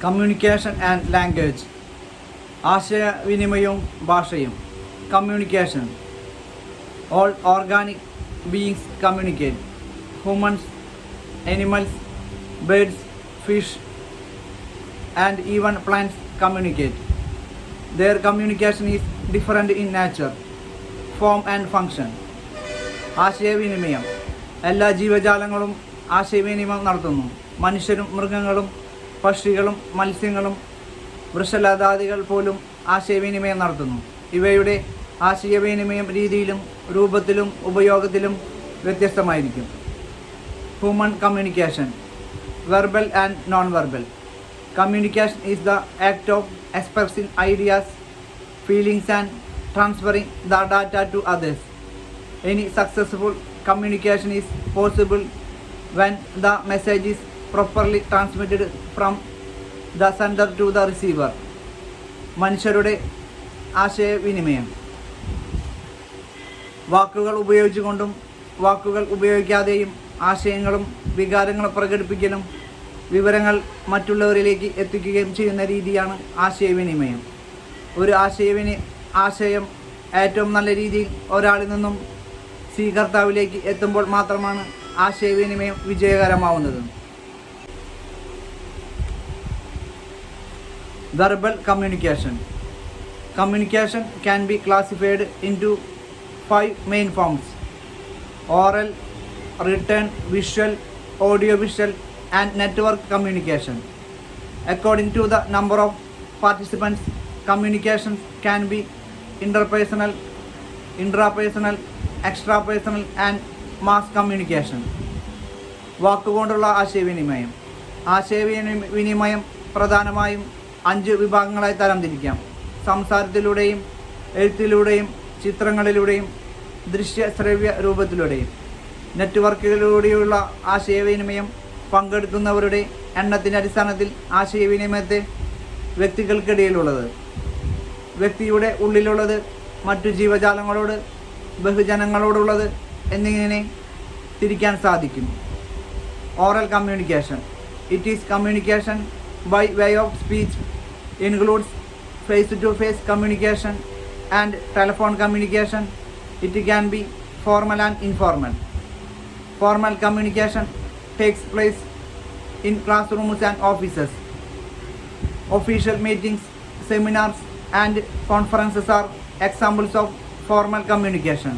Communication and language. ആശയവിനിമയവും ഭാഷയും. Communication. All organic beings communicate. Humans, animals, birds, fish, and even plants communicate. Their communication is different in nature, form and function. ആശയവിനിമയം. എല്ലാ ജീവജാലങ്ങളും ആശയവിനിമയം നടത്തുന്നു. മനുഷ്യരും മൃഗങ്ങളും പക്ഷികളും മത്സ്യങ്ങളും വൃക്ഷലതാദികൾ പോലും ആശയവിനിമയം നടത്തുന്നു. ഇവയുടെ ആശയവിനിമയം രീതിയിലും രൂപത്തിലും ഉപയോഗത്തിലും വ്യത്യസ്തമായിരിക്കും. Human communication. Verbal and non-verbal. Communication is the act of expressing ideas, feelings and transferring the data to others. Any successful communication is possible when the message is properly transmitted from the sender to the receiver. മനുഷ്യരുടെ ആശയവിനിമയം. വാക്കുകൾ ഉപയോഗിച്ചുകൊണ്ടും വാക്കുകൾ ഉപയോഗിക്കാതെയും ആശയങ്ങളും വികാരങ്ങളും പ്രകടിപ്പിക്കലും വിവരങ്ങൾ മറ്റുള്ളവരിലേക്ക് എത്തിക്കുകയും ചെയ്യുന്ന രീതിയാണ് ആശയവിനിമയം. ഒരു ആശയം ഏറ്റവും നല്ല രീതിയിൽ ഒരാളിൽ നിന്നും സ്വീകർത്താവിലേക്ക് എത്തുമ്പോൾ മാത്രമാണ് ആശയവിനിമയം വിജയകരമാവുന്നത്. Verbal communication. Communication can be classified into 5 main forms: oral, written, visual, audiovisual, and network communication. According to the number of participants, communication can be interpersonal, intrapersonal, extrapersonal, and mass communication. വാക്കുകൊണ്ടുള്ള ആശയവിനിമയം. ആശയവിനിമയം പ്രധാനമായും 5 വിഭാഗങ്ങളായി തരംതിരിക്കാം. സംസാരത്തിലൂടെയും എഴുത്തിലൂടെയും ചിത്രങ്ങളിലൂടെയും ദൃശ്യ ശ്രവ്യ രൂപത്തിലൂടെയും. നെറ്റ്വർക്കുകളിലൂടെയുള്ള ആശയവിനിമയം പങ്കെടുക്കുന്നവരുടെ എണ്ണത്തിൻ്റെ അടിസ്ഥാനത്തിൽ ആശയവിനിമയത്തെ വ്യക്തികൾക്കിടയിലുള്ളത്, വ്യക്തിയുടെ ഉള്ളിലുള്ളത്, മറ്റു ജീവജാലങ്ങളോട്, ബഹുജനങ്ങളോടുള്ളത് എന്നിങ്ങനെ തിരിക്കാൻ സാധിക്കും. Oral communication. It is communication by way of speech, includes face-to-face communication and telephone communication. It can be formal and informal. Formal communication takes place in classrooms and offices. Official meetings, seminars, and conferences are examples of formal communication.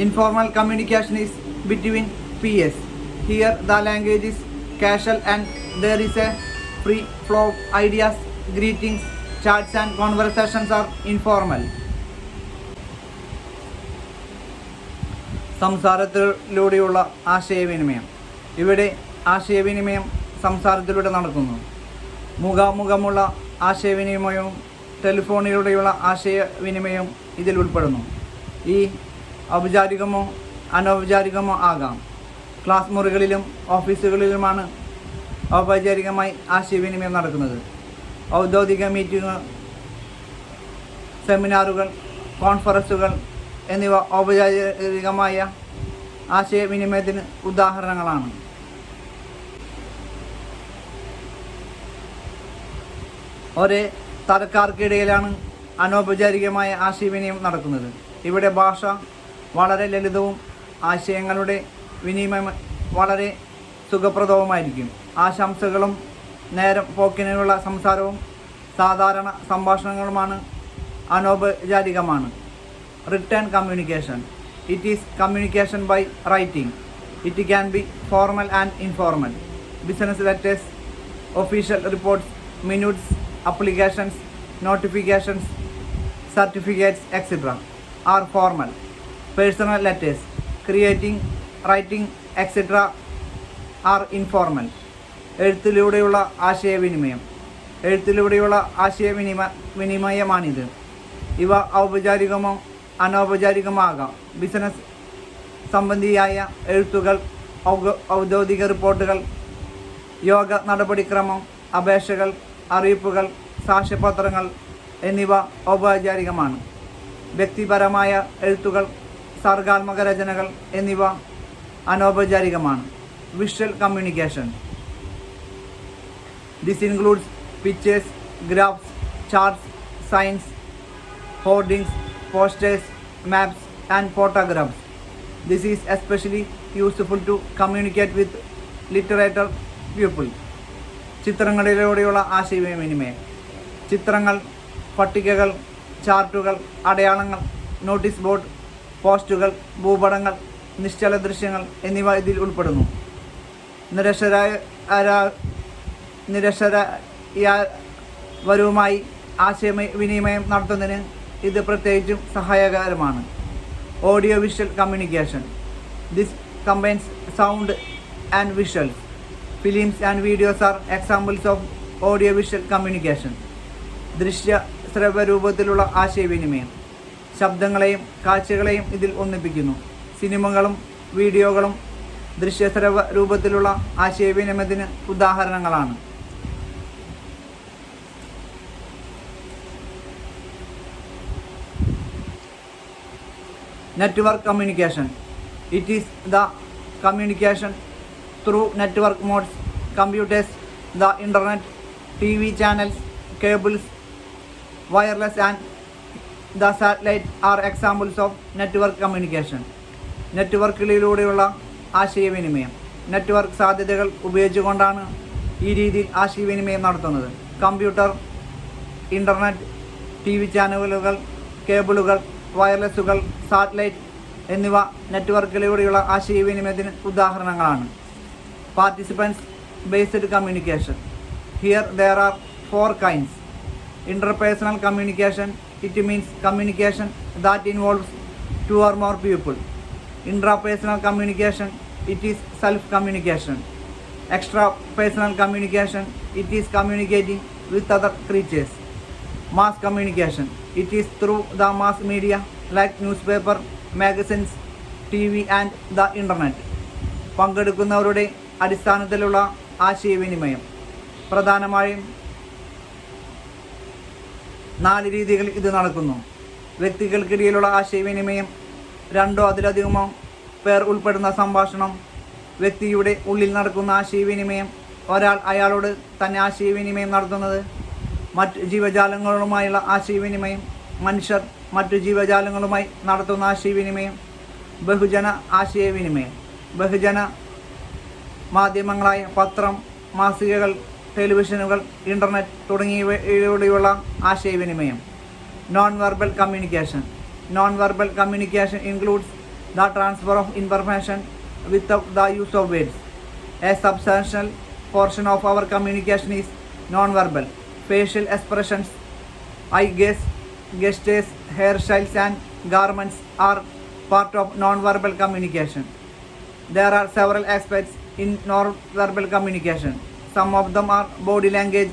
Informal communication is between peers. Here the language is casual and there is a free flow of ideas. Greetings, chats and conversations are informal. സംസാരത്തിലൂടെയുള്ള ആശയവിനിമയം. ഇവിടെ ആശയവിനിമയം സംസാരത്തിലൂടെ നടക്കുന്നു. മുഖാമുഖമുള്ള ആശയവിനിമയവും ടെലിഫോണിലൂടെയുള്ള ആശയവിനിമയവും ഇതിൽ ഉൾപ്പെടുന്നു. ഈ ഔപചാരികമോ അനൗപചാരികമോ ആകാം. ക്ലാസ് മുറികളിലും ഓഫീസുകളിലുമാണ് ഔപചാരികമായി ആശയവിനിമയം നടക്കുന്നത്. ഔദ്യോഗിക മീറ്റിങ്ങുകൾ, സെമിനാറുകൾ, കോൺഫറൻസുകൾ എന്നിവ ഔപചാരികമായ ആശയവിനിമയത്തിന് ഉദാഹരണങ്ങളാണ്. ഒരേ തരക്കാർക്കിടയിലാണ് അനൗപചാരികമായ ആശയവിനിമയം നടക്കുന്നത്. ഇവിടെ ഭാഷ വളരെ ലളിതവും ആശയങ്ങളുടെ വിനിമയം വളരെ സുഖപ്രദവുമായിരിക്കും. ആശംസകളും നേരം പോക്കിനുള്ള സംസാരവും സാധാരണ സംഭാഷണങ്ങളുമാണ് അനൗപചാരികമാണ്. Written communication. It is communication by writing. It can be formal and informal. Business letters, official reports, minutes, applications, notifications, certificates etcetera are formal. Personal letters, creating, writing, etc. are informal. എഴുത്തിലൂടെയുള്ള ആശയവിനിമയം. എഴുത്തിലൂടെയുള്ള ആശയവിനിമയമാണിത്. ഇവ ഔപചാരികമോ അനൗപചാരികമോ ആകാം. Business സംബന്ധിയായ എഴുത്തുകൾ, ഔദ്യോഗിക റിപ്പോർട്ടുകൾ, യോഗ നടപടിക്രമം, അപേക്ഷകൾ, അറിയിപ്പുകൾ, സാക്ഷ്യപത്രങ്ങൾ എന്നിവ ഔപചാരികമാണ്. വ്യക്തിപരമായ എഴുത്തുകൾ, സർഗാത്മക രചനകൾ എന്നിവ അനൗപചാരികമാണ്. Visual communication. This includes pictures, graphs, charts, signs, hoardings, posters, maps and photographs. This is especially useful to communicate with literature people. ചിത്രങ്ങളിലൂടെയുള്ള ആശയവിനിമയം. ചിത്രങ്ങൾ, പട്ടികകൾ, ചാർട്ടുകൾ, അടയാളങ്ങൾ, നോട്ടീസ് ബോർഡ്, പോസ്റ്റുകൾ, ഭൂപടങ്ങൾ, നിശ്ചല ദൃശ്യങ്ങൾ എന്നിവ ഇതിൽ ഉൾപ്പെടുന്നു. നിരക്ഷരവരുമായി ആശയവിനിമയം നടത്തുന്നതിന് ഇത് പ്രത്യേകിച്ചും സഹായകരമാണ്. Audio visual communication. This combines sound and visuals. Films and videos are examples of audio visual communication. ദൃശ്യ ശ്രവ്യ രൂപത്തിലുള്ള ആശയവിനിമയം. ശബ്ദങ്ങളെയും കാഴ്ചകളെയും ഇതിൽ ഒന്നിപ്പിക്കുന്നു. സിനിമകളും വീഡിയോകളും ദൃശ്യശ്രവ്യ രൂപത്തിലുള്ള ആശയവിനിമയത്തിന് ഉദാഹരണങ്ങളാണ്. Network communication. It is the communication through network modes, computers, the internet, TV channels, cables, wireless and the satellite are examples of network communication. നെറ്റ്വർക്കുകളിലൂടെയുള്ള ആശയവിനിമയം. നെറ്റ്വർക്ക് സാധ്യതകൾ ഉപയോഗിച്ചുകൊണ്ടാണ് ഈ രീതിയിൽ ആശയവിനിമയം നടത്തുന്നത്. കമ്പ്യൂട്ടർ, ഇൻ്റർനെറ്റ്, TV ചാനലുകൾ, കേബിളുകൾ, വയർലെസ്സുകൾ, സാറ്റലൈറ്റ് എന്നിവ നെറ്റ്വർക്കിലൂടെയുള്ള ആശയവിനിമയത്തിന് ഉദാഹരണങ്ങളാണ്. Participants based communication. Here there are 4 kinds. Interpersonal communication. It means communication that involves 2 or more people. Intrapersonal communication. It is self-communication. Extrapersonal communication. It is communicating with other creatures. Mass communication. It is through the mass media like newspaper, magazines, TV and the internet. പങ്കെടുക്കുന്നവരുടെ അടിസ്ഥാനത്തിലുള്ള ആശയവിനിമയം. പ്രധാനമായും 4 രീതികൾ ഇത് നടക്കുന്നു. വ്യക്തികൾക്കിടയിലുള്ള ആശയവിനിമയം, 2 അതിലധികമോ പേർ ഉൾപ്പെടുന്ന സംഭാഷണം, വ്യക്തിയുടെ ഉള്ളിൽ നടക്കുന്ന ആശയവിനിമയം, ഒരാൾ അയാളോട് തന്നെ ആശയവിനിമയം നടത്തുന്നത്, മറ്റ് ജീവജാലങ്ങളുമായുള്ള ആശയവിനിമയം, മനുഷ്യർ മറ്റു ജീവജാലങ്ങളുമായി നടത്തുന്ന ആശയവിനിമയം, ബഹുജന ആശയവിനിമയം. ബഹുജന മാധ്യമങ്ങളായ പത്രം, മാസികകൾ, ടെലിവിഷനുകൾ, ഇൻ്റർനെറ്റ് തുടങ്ങിയവയിലൂടെയുള്ള ആശയവിനിമയം. Non verbal communication. Non verbal communication includes the transfer of information without the use of words. A substantial portion of our communication is non-verbal. Facial expressions, eye gaze, gestures, hairstyles and garments are part of non-verbal communication. There are several aspects in non-verbal communication. Some of them are body language,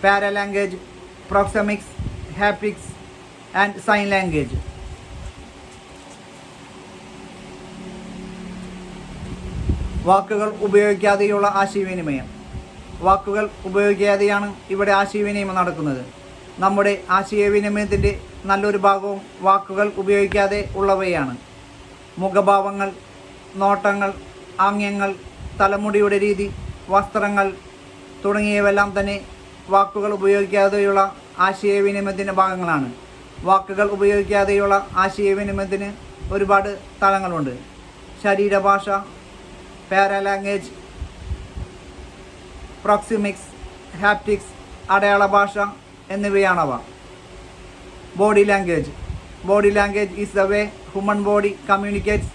paralanguage, proxemics, haptics and sign language. വാക്കുകൾ ഉപയോഗിക്കാതെയുള്ള ആശയവിനിമയം. വാക്കുകൾ ഉപയോഗിക്കാതെയാണ് ഇവിടെ ആശയവിനിമയം നടക്കുന്നത്. നമ്മുടെ ആശയവിനിമയത്തിൻ്റെ നല്ലൊരു ഭാഗവും വാക്കുകൾ ഉപയോഗിക്കാതെ ഉള്ളവയാണ്. മുഖഭാവങ്ങൾ, നോട്ടങ്ങൾ, ആംഗ്യങ്ങൾ, തലമുടിയുടെ രീതി, വസ്ത്രങ്ങൾ തുടങ്ങിയവയെല്ലാം തന്നെ വാക്കുകൾ ഉപയോഗിക്കാതെയുള്ള ആശയവിനിമയത്തിൻ്റെ ഭാഗങ്ങളാണ്. വാക്കുകൾ ഉപയോഗിക്കാതെയുള്ള ആശയവിനിമയത്തിന് ഒരുപാട് തലങ്ങളുണ്ട്. ശരീരഭാഷ, പാരാലാംഗ്വേജ്, പ്രോക്സിമിക്സ്, ഹാപ്റ്റിക്സ്, അടയാള ഭാഷ എന്നിവയാണവ. Body language. Body language is the way human body communicates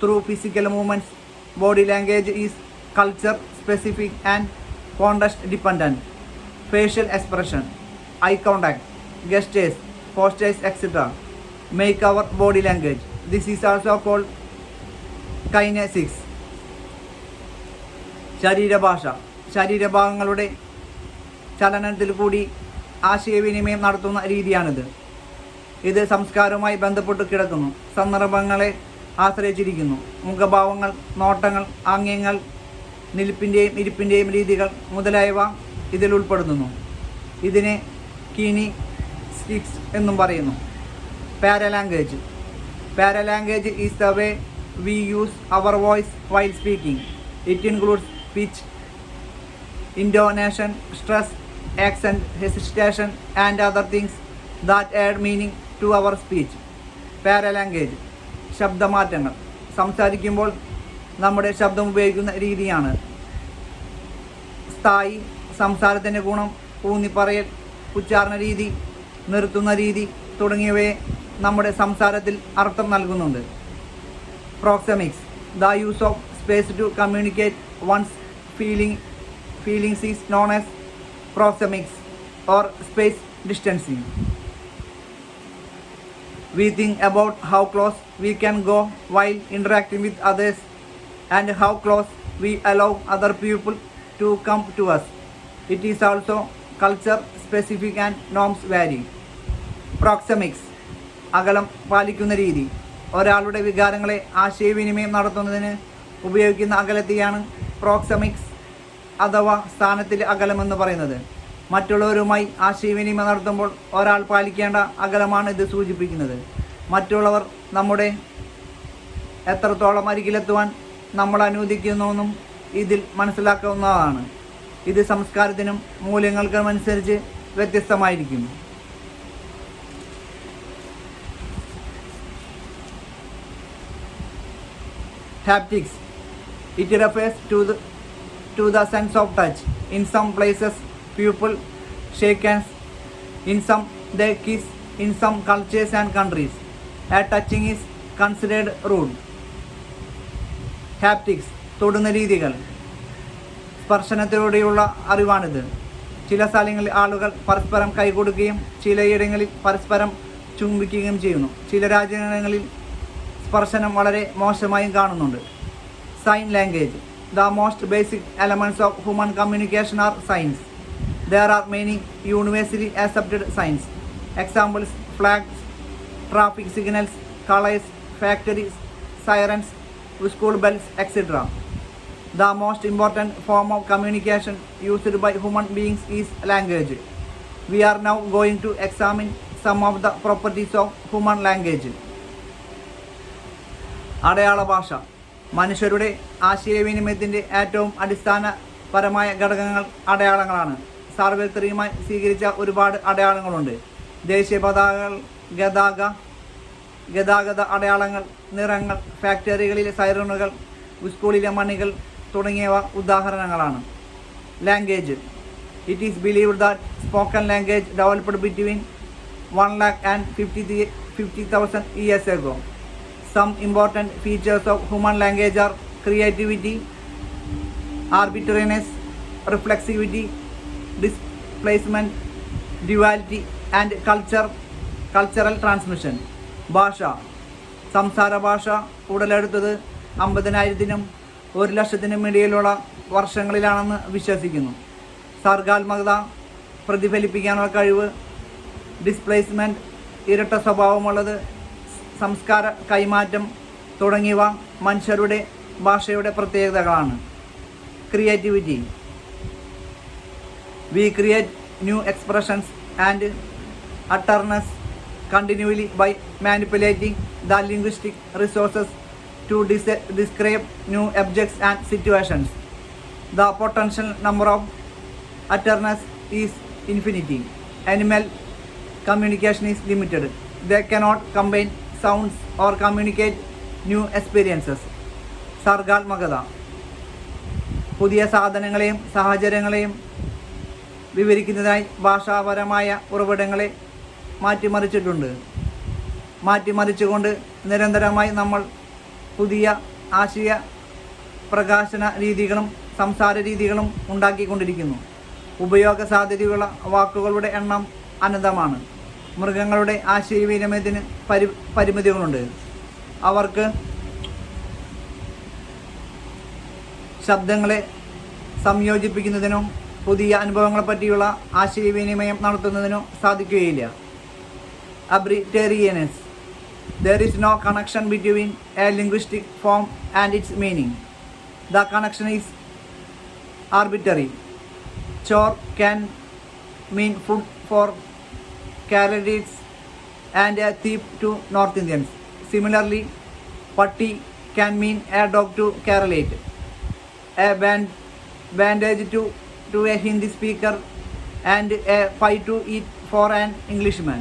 through physical movements. Body language is culture specific and context dependent. Facial expression, eye contact, gestures, postures etcetera make our body language. This is also called kinesics. ശരീരഭാഷ. ശരീരഭാഗങ്ങളുടെ ചലനത്തിൽ കൂടി ആശയവിനിമയം നടത്തുന്ന രീതിയാണിത്. ഇത് സംസ്കാരവുമായി ബന്ധപ്പെട്ട് കിടക്കുന്നു. സന്ദർഭങ്ങളെ ആശ്രയിച്ചിരിക്കുന്നു. മുഖഭാവങ്ങൾ, നോട്ടങ്ങൾ, ആംഗ്യങ്ങൾ, നിൽപ്പിൻ്റെയും ഇരിപ്പിൻ്റെയും രീതികൾ മുതലായവ ഇതിൽ ഉൾപ്പെടുന്നു. ഇതിനെ കീനിസ്റ്റിക്സ് എന്നും പറയുന്നു. പാരാലാംഗ്വേജ്. പാരാലാംഗ്വേജ് is the way we use our voice while speaking. It includes pitch, intonation, stress, accent, hesitation, and other things that add meaning to our speech. Paralanguage, ശബ്ദമാറ്റങ്ങൾ. സംസാരിക്കുമ്പോൾ നമ്മുടെ ശബ്ദം ഉപയോഗിക്കുന്ന രീതിയാണ്. സ്ഥായി, സംസാരത്തിൻ്റെ ഗുണം, ഊന്നിപ്പറയൽ, ഉച്ചാരണ രീതി, നിർത്തുന്ന രീതി തുടങ്ങിയവയെ നമ്മുടെ സംസാരത്തിൽ അർത്ഥം നൽകുന്നുണ്ട്. Proxemics, the use of space to communicate one's feelings is known as proxemics or space distancing. We think about how close we can go while interacting with others and how close we allow other people to come to us. It is also culture specific and norms vary. Proxemics, അകലം പാലിക്കുന്ന രീതി. ഒരാളുടെ വികാരങ്ങളെ ആശയവിനിമയം നടത്തുന്നതിന് ഉപയോഗിക്കുന്ന അകലത്തെയാണ് proxemics അഥവാ സ്ഥാനത്തിലെ അകലമെന്ന് പറയുന്നത്. മറ്റുള്ളവരുമായി ആശയവിനിമയം നടത്തുമ്പോൾ ഒരാൾ പാലിക്കേണ്ട അകലമാണ് ഇത് സൂചിപ്പിക്കുന്നത്. മറ്റുള്ളവർ നമ്മുടെ എത്രത്തോളം അരികിലെത്തുവാൻ നമ്മൾ അനുവദിക്കുന്നുവെന്നും ഇതിൽ മനസ്സിലാക്കാവുന്നതാണ്. ഇത് സംസ്കാരത്തിനും മൂല്യങ്ങൾക്കും അനുസരിച്ച് വ്യത്യസ്തമായിരിക്കും. Haptics, it refers to the sense of touch. In some places people shake hands, in some they kiss, in some cultures and countries a touching is considered rude. Haptics, തൊടുന്ന രീതികൾ. സ്പർശനത്തിലൂടെയുള്ള അറിവാണിത്. ചില സ്ഥലങ്ങളിൽ ആളുകൾ പരസ്പരം കൈകൊടുക്കുകയും ചിലയിടങ്ങളിൽ പരസ്പരം ചുംബിക്കുകയും ചെയ്യുന്നു. ചില രാജ്യങ്ങളിൽ സ്പർശനം വളരെ മോശമായും കാണുന്നുണ്ട്. Sign language, the most basic elements of human communication are signs. There are many universally accepted signs. Examples: flags, traffic signals, colors, factories, sirens, school bells, etc. The most important form of communication used by human beings is language. We are now going to examine some of the properties of human language. അടയാള ഭാഷ, മനുഷ്യരുടെ ആശയവിനിമയത്തിൻ്റെ ഏറ്റവും അടിസ്ഥാനപരമായ ഘടകങ്ങൾ അടയാളങ്ങളാണ്. സാർവത്രികമായി സ്വീകരിച്ച ഒരുപാട് അടയാളങ്ങളുണ്ട്. ദേശീയ പതാകകൾ, ഗതാഗത അടയാളങ്ങൾ, നിറങ്ങൾ, ഫാക്ടറികളിലെ സൈറണുകൾ, സ്കൂളിലെ മണികൾ തുടങ്ങിയവ ഉദാഹരണങ്ങളാണ്. Language, it is believed that spoken language developed between 150,000 years ago. Some important features of human language are creativity, arbitrariness, reflexivity, displacement, duality, and cultural transmission. ഭാഷ, സംസാര ഭാഷ ഉടലെടുത്തത് 50,000-നും 1,00,000-നും ഇടയിലുള്ള വർഷങ്ങളിലാണെന്ന് വിശ്വസിക്കുന്നു. സർഗാത്മകത, പ്രതിഫലിപ്പിക്കാനുള്ള കഴിവ്, ഡിസ്പ്ലേസ്മെൻറ്റ്, ഇരട്ട സ്വഭാവമുള്ളത്, സംസ്കാര കൈമാറ്റം തുടങ്ങിയവ മനുഷ്യരുടെ ഭാഷയുടെ പ്രത്യേകതകളാണ്. Creativity, we create new expressions and utterances continually by manipulating the linguistic resources to describe new objects and situations. The potential number of utterances is infinity. Animal communication is limited. They cannot combine sounds or communicate new experiences. സർഗാത്മകത, പുതിയ സാധനങ്ങളെയും സാഹചര്യങ്ങളെയും വിവരിക്കുന്നതിനായി ഭാഷാപരമായ ഉറവിടങ്ങളെ മാറ്റിമറിച്ചുകൊണ്ട് നിരന്തരമായി നമ്മൾ പുതിയ ആശയ പ്രകാശന രീതികളും സംസാര രീതികളും ഉണ്ടാക്കിക്കൊണ്ടിരിക്കുന്നു. ഉപയോഗ സാധ്യതയുള്ള വാക്കുകളുടെ എണ്ണം അനന്തമാണ്. മൃഗങ്ങളുടെ ആശയവിനിമയത്തിന് പരിമിതികളുണ്ട്. അവർക്ക് ശബ്ദങ്ങളെ സംയോജിപ്പിക്കുന്നതിനോ പുതിയ അനുഭവങ്ങളെ പറ്റിയുള്ള ആശയവിനിമയം നടത്തുന്നതിനോ സാധിക്കുകയില്ല. Arbitrariness, there is no connection between a linguistic form and its meaning. The connection is arbitrary. Chore can mean food for Keralites and a thief to North Indians. Similarly, patti can mean a dog to correlate, a bandage to a Hindi speaker, and a pie to eat for an Englishman.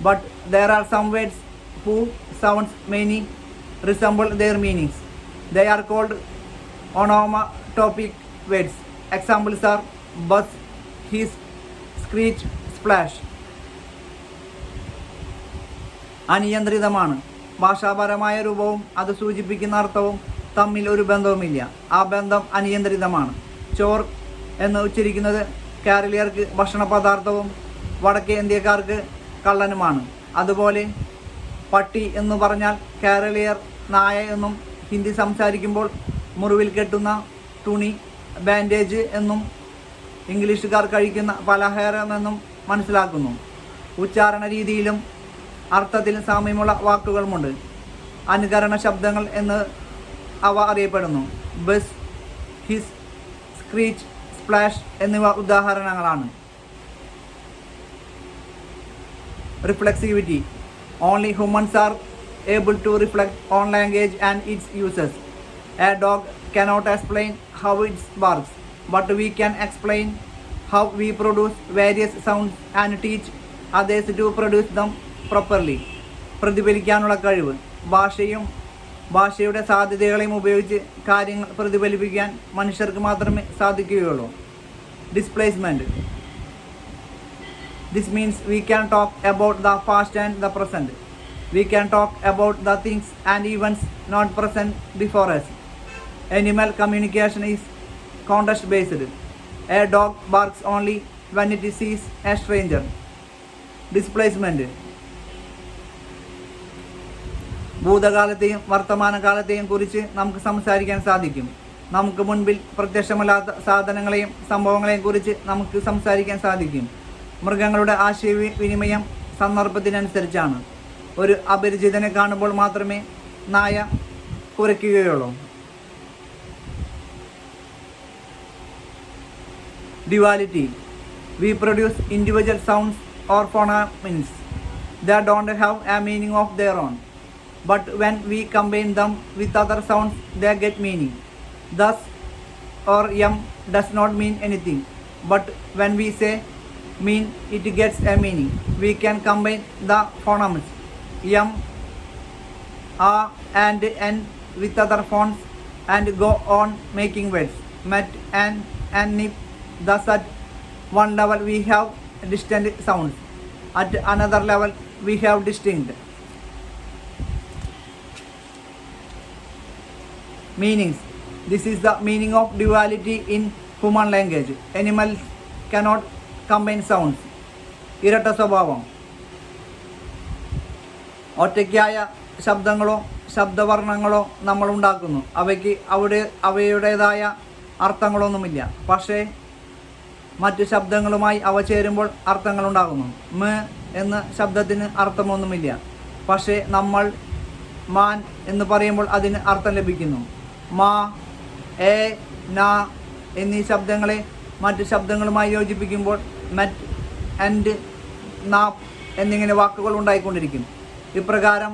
But there are some words whose sounds many resemble their meanings. They are called onomatopic words. Examples are buzz, hiss, screech, splash. അനിയന്ത്രിതമാണ്. ഭാഷാപരമായ രൂപവും അത് സൂചിപ്പിക്കുന്ന അർത്ഥവും തമ്മിൽ ഒരു ബന്ധവുമില്ല. ആ ബന്ധം അനിയന്ത്രിതമാണ്. ചോർ എന്ന് ഉച്ചരിക്കുന്നത് കേരളീയർക്ക് ഭക്ഷണ പദാർത്ഥവും വടക്കേ ഇന്ത്യക്കാർക്ക് കള്ളനുമാണ്. അതുപോലെ പട്ടി എന്ന് പറഞ്ഞാൽ കേരളീയർ നായ എന്നും, ഹിന്ദി സംസാരിക്കുമ്പോൾ മുറിവിൽ കെട്ടുന്ന തുണി ബാൻഡേജ് എന്നും, ഇംഗ്ലീഷുകാർ കഴിക്കുന്ന പലഹാരമെന്നും മനസ്സിലാക്കുന്നു. ഉച്ചാരണ രീതിയിലും അർത്ഥത്തിലും സാമ്യമുള്ള വാക്കുകളുമുണ്ട്. അനുകരണ ശബ്ദങ്ങൾ എന്ന് അവ അറിയപ്പെടുന്നു. ബസ്, ഹിസ്, സ്ക്രീച്ച്, സ്പ്ലാഷ് എന്നിവ ഉദാഹരണങ്ങളാണ്. Reflexivity. Only humans are able to reflect on language and its uses. A dog cannot explain how it barks, but we can explain how we produce various sounds and teach others to produce them properly. പ്രതിഫലിക്കാനുള്ള കഴിവ്. ഭാഷയുടെ സാധ്യതകളെയും ഉപയോഗിച്ച് കാര്യങ്ങൾ പ്രതിഫലിപ്പിക്കാൻ മനുഷ്യർക്ക് മാത്രമേ സാധിക്കുകയുള്ളൂ. Displacement. This means we can talk about the past and the present. We can talk about the things and events not present before us. Animal communication is context based. A dog barks only when it sees a stranger. Displacement. ഭൂതകാലത്തെയും വർത്തമാനകാലത്തെയും കുറിച്ച് നമുക്ക് സംസാരിക്കാൻ സാധിക്കും. നമുക്ക് മുൻപിൽ പ്രത്യക്ഷമല്ലാത്ത സാധനങ്ങളെയും സംഭവങ്ങളെയും കുറിച്ച് നമുക്ക് സംസാരിക്കാൻ സാധിക്കും. മൃഗങ്ങളുടെ ആശയവിനിമയം സന്ദർഭത്തിനനുസരിച്ചാണ്. ഒരു അപരിചിതനെ കാണുമ്പോൾ മാത്രമേ നായ കുരയ്ക്കുകയുള്ളൂ. Duality. We produce individual sounds or phonemes that don't have a meaning of their own. But when we combine them with other sounds, they get meaning. Thus, or yum does not mean anything. But when we say mean, it gets a meaning. We can combine the phonemes yum, a, and n with other phones and go on making words. Met and nip. Thus, at one level we have distant sounds. At another level we have distinct meanings. This is the meaning of duality in human language. Animals cannot combine sounds. ഇരട്ട സ്വഭാവം. ഒറ്റയ്ക്കായ ശബ്ദങ്ങളോ ശബ്ദവർണ്ണങ്ങളോ നമ്മൾ ഉണ്ടാക്കുന്നു. അവയ്ക്ക് അവയുടേതായ അർത്ഥങ്ങളൊന്നുമില്ല. പക്ഷേ മറ്റ് ശബ്ദങ്ങളുമായി അവ ചേരുമ്പോൾ അർത്ഥങ്ങളുണ്ടാകുന്നു. മ എന്ന ശബ്ദത്തിന് അർത്ഥമൊന്നുമില്ല. പക്ഷേ നമ്മൾ മാൻ എന്ന് പറയുമ്പോൾ അതിന് അർത്ഥം ലഭിക്കുന്നു. മാ, എ, ന എന്നീ ശബ്ദങ്ങളെ മറ്റ് ശബ്ദങ്ങളുമായി യോജിപ്പിക്കുമ്പോൾ മെറ്റ്, ആൻഡ്, നാപ്പ് എന്നിങ്ങനെ വാക്കുകൾ ഉണ്ടായിക്കൊണ്ടിരിക്കും. ഇപ്രകാരം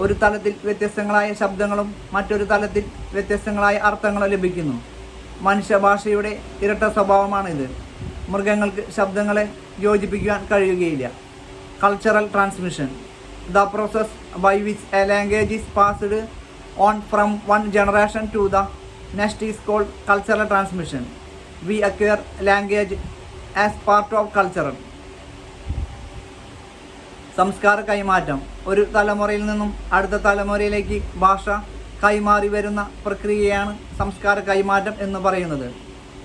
ഒരു തലത്തിൽ വ്യത്യസ്തങ്ങളായ ശബ്ദങ്ങളും മറ്റൊരു തലത്തിൽ വ്യത്യസ്തങ്ങളായ അർത്ഥങ്ങളും ലഭിക്കുന്നു. മനുഷ്യഭാഷയുടെ ഇരട്ട സ്വഭാവമാണിത്. മൃഗങ്ങൾക്ക് ശബ്ദങ്ങളെ യോജിപ്പിക്കുവാൻ കഴിയുകയില്ല. Cultural transmission. The process by which a language is passed on from one generation to the next is called cultural transmission. We acquire language as part of culture. സംസ്കാര കൈമാറ്റം. ഒരു തലമുറയിൽ നിന്നും അടുത്ത തലമുറയിലേക്ക് ഭാഷ കൈമാറി വരുന്ന പ്രക്രിയയാണ് സംസ്കാര കൈമാറ്റം എന്ന് പറയുന്നത്.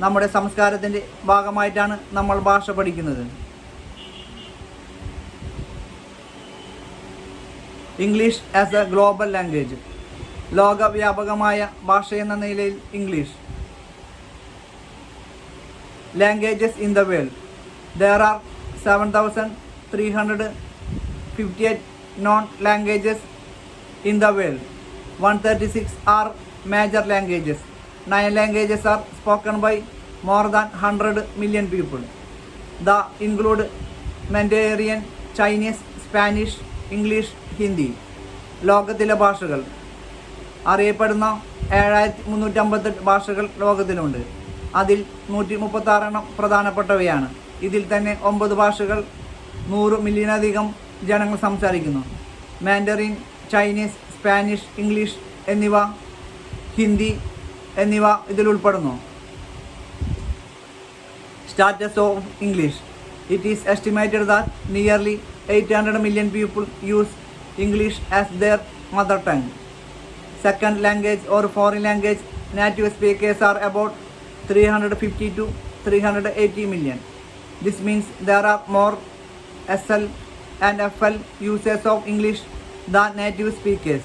നമ്മുടെ സംസ്കാരത്തിൻ്റെ ഭാഗമായിട്ടാണ് നമ്മൾ ഭാഷ പഠിക്കുന്നത്. English as a global language. ലോകവ്യാപകമായ ഭാഷയെന്ന നിലയിൽ English. Languages in the world. There are 7,358 known languages in the world. 136 are major languages. 9 languages are spoken by more than 100 million people. They include Mandarin, Chinese, Spanish, English, Hindi. ലോകത്തിലെ ഭാഷകൾ അറിയപ്പെടുന്ന 7358 ഭാഷകൾ ലോകത്തിലുണ്ട്. അതിൽ 136 പ്രധാനപ്പെട്ടവയാണ്. ഇതിൽ തന്നെ 9 ഭാഷകൾ 100 മില്യണിലധികം ജനങ്ങൾ സംസാരിക്കുന്നു. മാൻഡറിൻ, ചൈനീസ്, സ്പാനിഷ്, ഇംഗ്ലീഷ് എന്നിവ, ഹിന്ദി എന്നിവ ഇതിൽ ഉൾപ്പെടുന്നു. Status of English. It is estimated that nearly 800 million people use English as their mother tongue. Second language or foreign language native speakers are about 350 to 380 million. This means there are more SL and FL users of English than native speakers.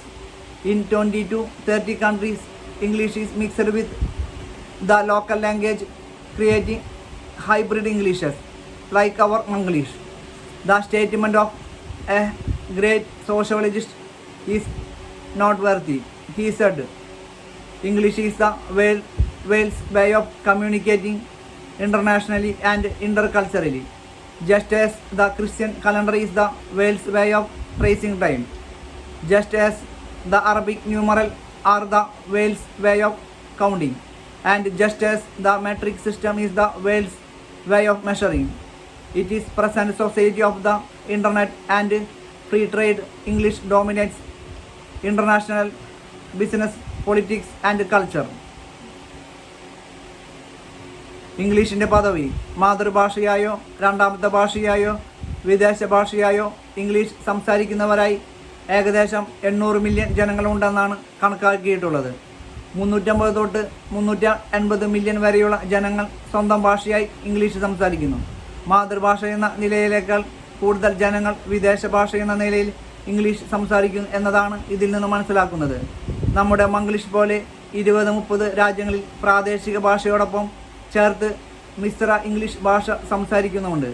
In 20 to 30 countries, English is mixed with the local language, creating hybrid Englishes like our English. The statement of a great sociologist is noteworthy. He said, English is the world's way of communicating internationally and interculturally, just as the Christian calendar is the world's way of tracing time, just as the Arabic numeral are the world's way of counting, and just as the metric system is the world's way of measuring. It is present society of the internet and free trade. English dominates international business, politics and culture. ഇംഗ്ലീഷിൻ്റെ പദവി മാതൃഭാഷയായോ രണ്ടാമത്തെ ഭാഷയായോ വിദേശ ഭാഷയായോ English സംസാരിക്കുന്നവരായി ഏകദേശം 800 million ജനങ്ങളുണ്ടെന്നാണ് കണക്കാക്കിയിട്ടുള്ളത്. 350 തൊട്ട് 380 million വരെയുള്ള ജനങ്ങൾ സ്വന്തം ഭാഷയായി English സംസാരിക്കുന്നു. മാതൃഭാഷ എന്ന നിലയിലേക്കാൾ കൂടുതൽ ജനങ്ങൾ വിദേശ ഭാഷ എന്ന നിലയിൽ ഇംഗ്ലീഷ് സംസാരിക്കുന്നു എന്നതാണ് ഇതിൽ നിന്ന് മനസ്സിലാക്കുന്നത്. നമ്മുടെ മംഗ്ലീഷ് പോലെ 20-30 രാജ്യങ്ങളിൽ പ്രാദേശിക ഭാഷയോടൊപ്പം ചേർത്ത് മിശ്ര ഇംഗ്ലീഷ് ഭാഷ സംസാരിക്കുന്നുമുണ്ട്.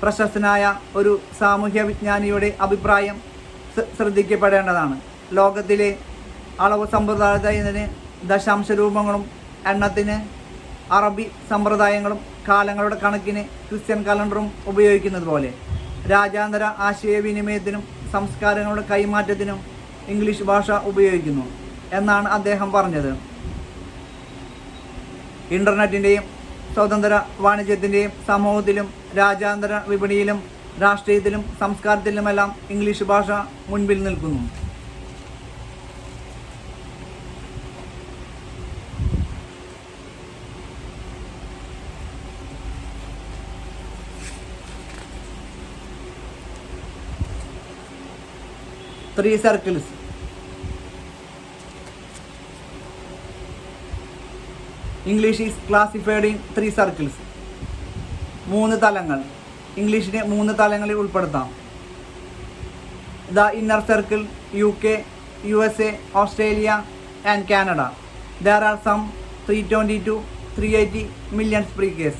പ്രശസ്തനായ ഒരു സാമൂഹ്യ വിജ്ഞാനിയുടെ അഭിപ്രായം ശ്രദ്ധിക്കപ്പെടേണ്ടതാണ്. ലോകത്തിലെ അളവ് സമ്പ്രദായത്തിന് ദശാംശ രൂപങ്ങളും എണ്ണത്തിന് അറബി സമ്പ്രദായങ്ങളും കാലങ്ങളുടെ കണക്കിന് ക്രിസ്ത്യൻ കലണ്ടറും ഉപയോഗിക്കുന്നത് പോലെ രാജ്യാന്തര ആശയവിനിമയത്തിനും സംസ്കാരങ്ങളുടെ കൈമാറ്റത്തിനും ഇംഗ്ലീഷ് ഭാഷ ഉപയോഗിക്കുന്നു എന്നാണ് അദ്ദേഹം പറഞ്ഞത്. ഇൻ്റർനെറ്റിൻ്റെയും സ്വതന്ത്ര വാണിജ്യത്തിൻ്റെയും സമൂഹത്തിലും രാജ്യാന്തര വിപണിയിലും രാഷ്ട്രീയത്തിലും സംസ്കാരത്തിലുമെല്ലാം ഇംഗ്ലീഷ് ഭാഷ മുൻപിൽ നിൽക്കുന്നു. Three circles. English is classified in 3 circles. 3 തലങ്ങൾ. ഇംഗ്ലീഷിനെ 3 തലങ്ങളിൽ ഉൾപ്പെടുത്താം. The inner circle, UK, USA, Australia and Canada. There are some 320 to 380 million speakers.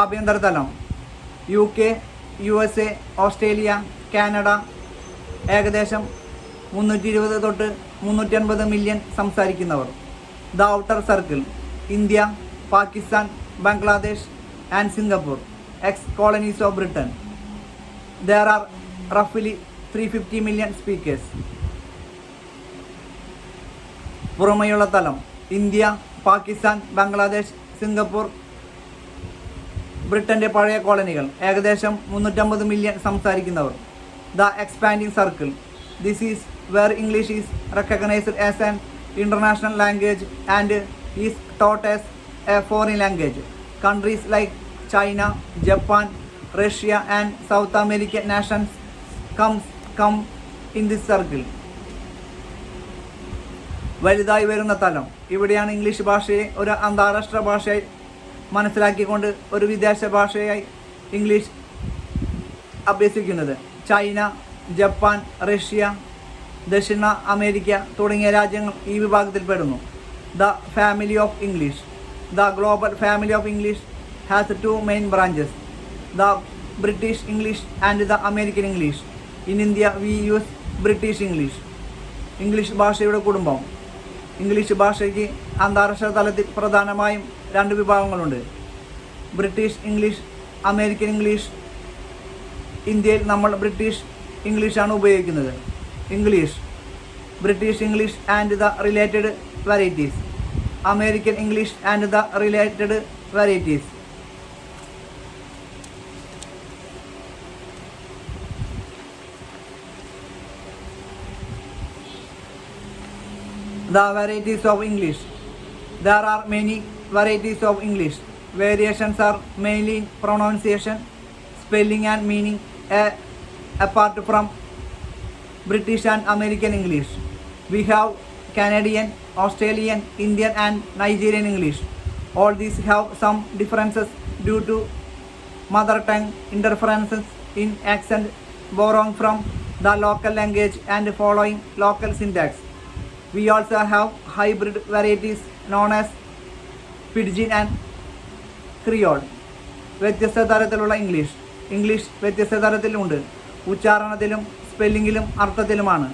ആഭ്യന്തര തലം UK, USA, Australia, കാനഡ ഏകദേശം 320 തൊട്ട് 380 മില്യൺ സംസാരിക്കുന്നവർ. The outer circle, India, Pakistan, Bangladesh and Singapore, ex colonies of Britain. There are റഫ്ലി 350 million speakers. പുറമെയുള്ള തലം India, Pakistan, Bangladesh, Singapore, ബ്രിട്ടൻ്റെ പഴയ കോളനികൾ ഏകദേശം 350 മില്യൺ സംസാരിക്കുന്നവർ. The expanding circle. This is where English is recognized as an international language and is taught as a foreign language. Countries like China, Japan, Russia and South American nations come in this circle. വലുതായി വരുന്ന തലം. ഇവിടെയാണ് English ഭാഷയെ ഒരു അന്താരാഷ്ട്ര ഭാഷയായി മനസ്സിലാക്കിക്കൊണ്ട് ഒരു വിദേശ ഭാഷയായി ഇംഗ്ലീഷ് അഭ്യസിക്കുന്നത്. ചൈന, ജപ്പാൻ, റഷ്യ, ദക്ഷിണ അമേരിക്ക തുടങ്ങിയ രാജ്യങ്ങൾ ഈ വിഭാഗത്തിൽപ്പെടുന്നു. The family of English. The global family of English has 2 main branches, the British English and the American English. In India we use British English. English ഭാഷയുടെ കുടുംബം. English ഭാഷയ്ക്ക് അന്താരാഷ്ട്ര തലത്തിൽ പ്രധാനമായും 2 വിഭാഗങ്ങളുണ്ട്. British English, American English. ഇന്ത്യയിൽ നമ്മൾ British ഇംഗ്ലീഷാണ് ഉപയോഗിക്കുന്നത്. English British English and the related varieties, American English and the related varieties. The varieties of English. There are many varieties of English. Variations are mainly in pronunciation, spelling and meaning, apart from British and American English. We have Canadian, Australian, Indian and Nigerian English. All these have some differences due to mother tongue interferences in accent, borrowing from the local language and following local syntax. We also have hybrid varieties known as Pidgin and Creole. വ്യത്യസ്ത തരത്തിലുള്ള English വ്യത്യസ്ത തരത്തിലുണ്ട്. ഉച്ചാരണത്തിലും സ്പെല്ലിങ്ങിലും അർത്ഥത്തിലുമാണ്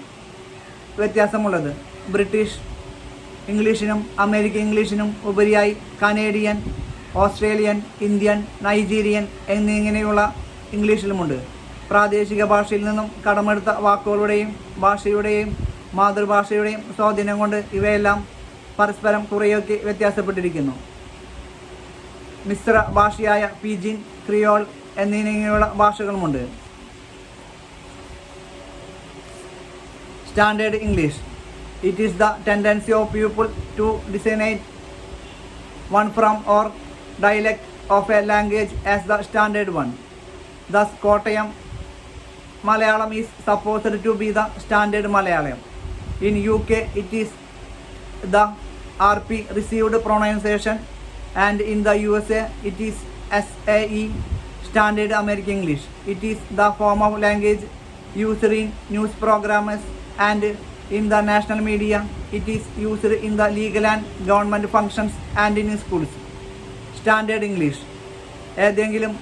വ്യത്യാസമുള്ളത്. British ഇംഗ്ലീഷിനും American ഇംഗ്ലീഷിനും ഉപരിയായി Canadian, Australian, Indian, Nigerian എന്നിങ്ങനെയുള്ള ഇംഗ്ലീഷിലുമുണ്ട്. പ്രാദേശിക ഭാഷയിൽ നിന്നും കടമെടുത്ത വാക്കുകളുടെയും ഭാഷയുടെയും മാതൃഭാഷയുടെയും സ്വാധീനം കൊണ്ട് ഇവയെല്ലാം പരസ്പരം കുറേയൊക്കെ വ്യത്യാസപ്പെട്ടിരിക്കുന്നു. മിശ്ര ഭാഷയായ പീജിൻ, ക്രിയോൾ എന്നിങ്ങനെയുള്ള ഭാഷകളുമുണ്ട്. Standard English. It is the tendency of people to designate one form or dialect of a language as the standard one. Thus, Kottayam Malayalam is supposed to be the standard Malayalam. In UK, it is the RP received pronunciation, and in the USA, it is SAE Standard American English. It is the form of language used in news programs and in the national media. It is used in the legal and government functions and in schools. Standard English. ഏതെങ്കിലും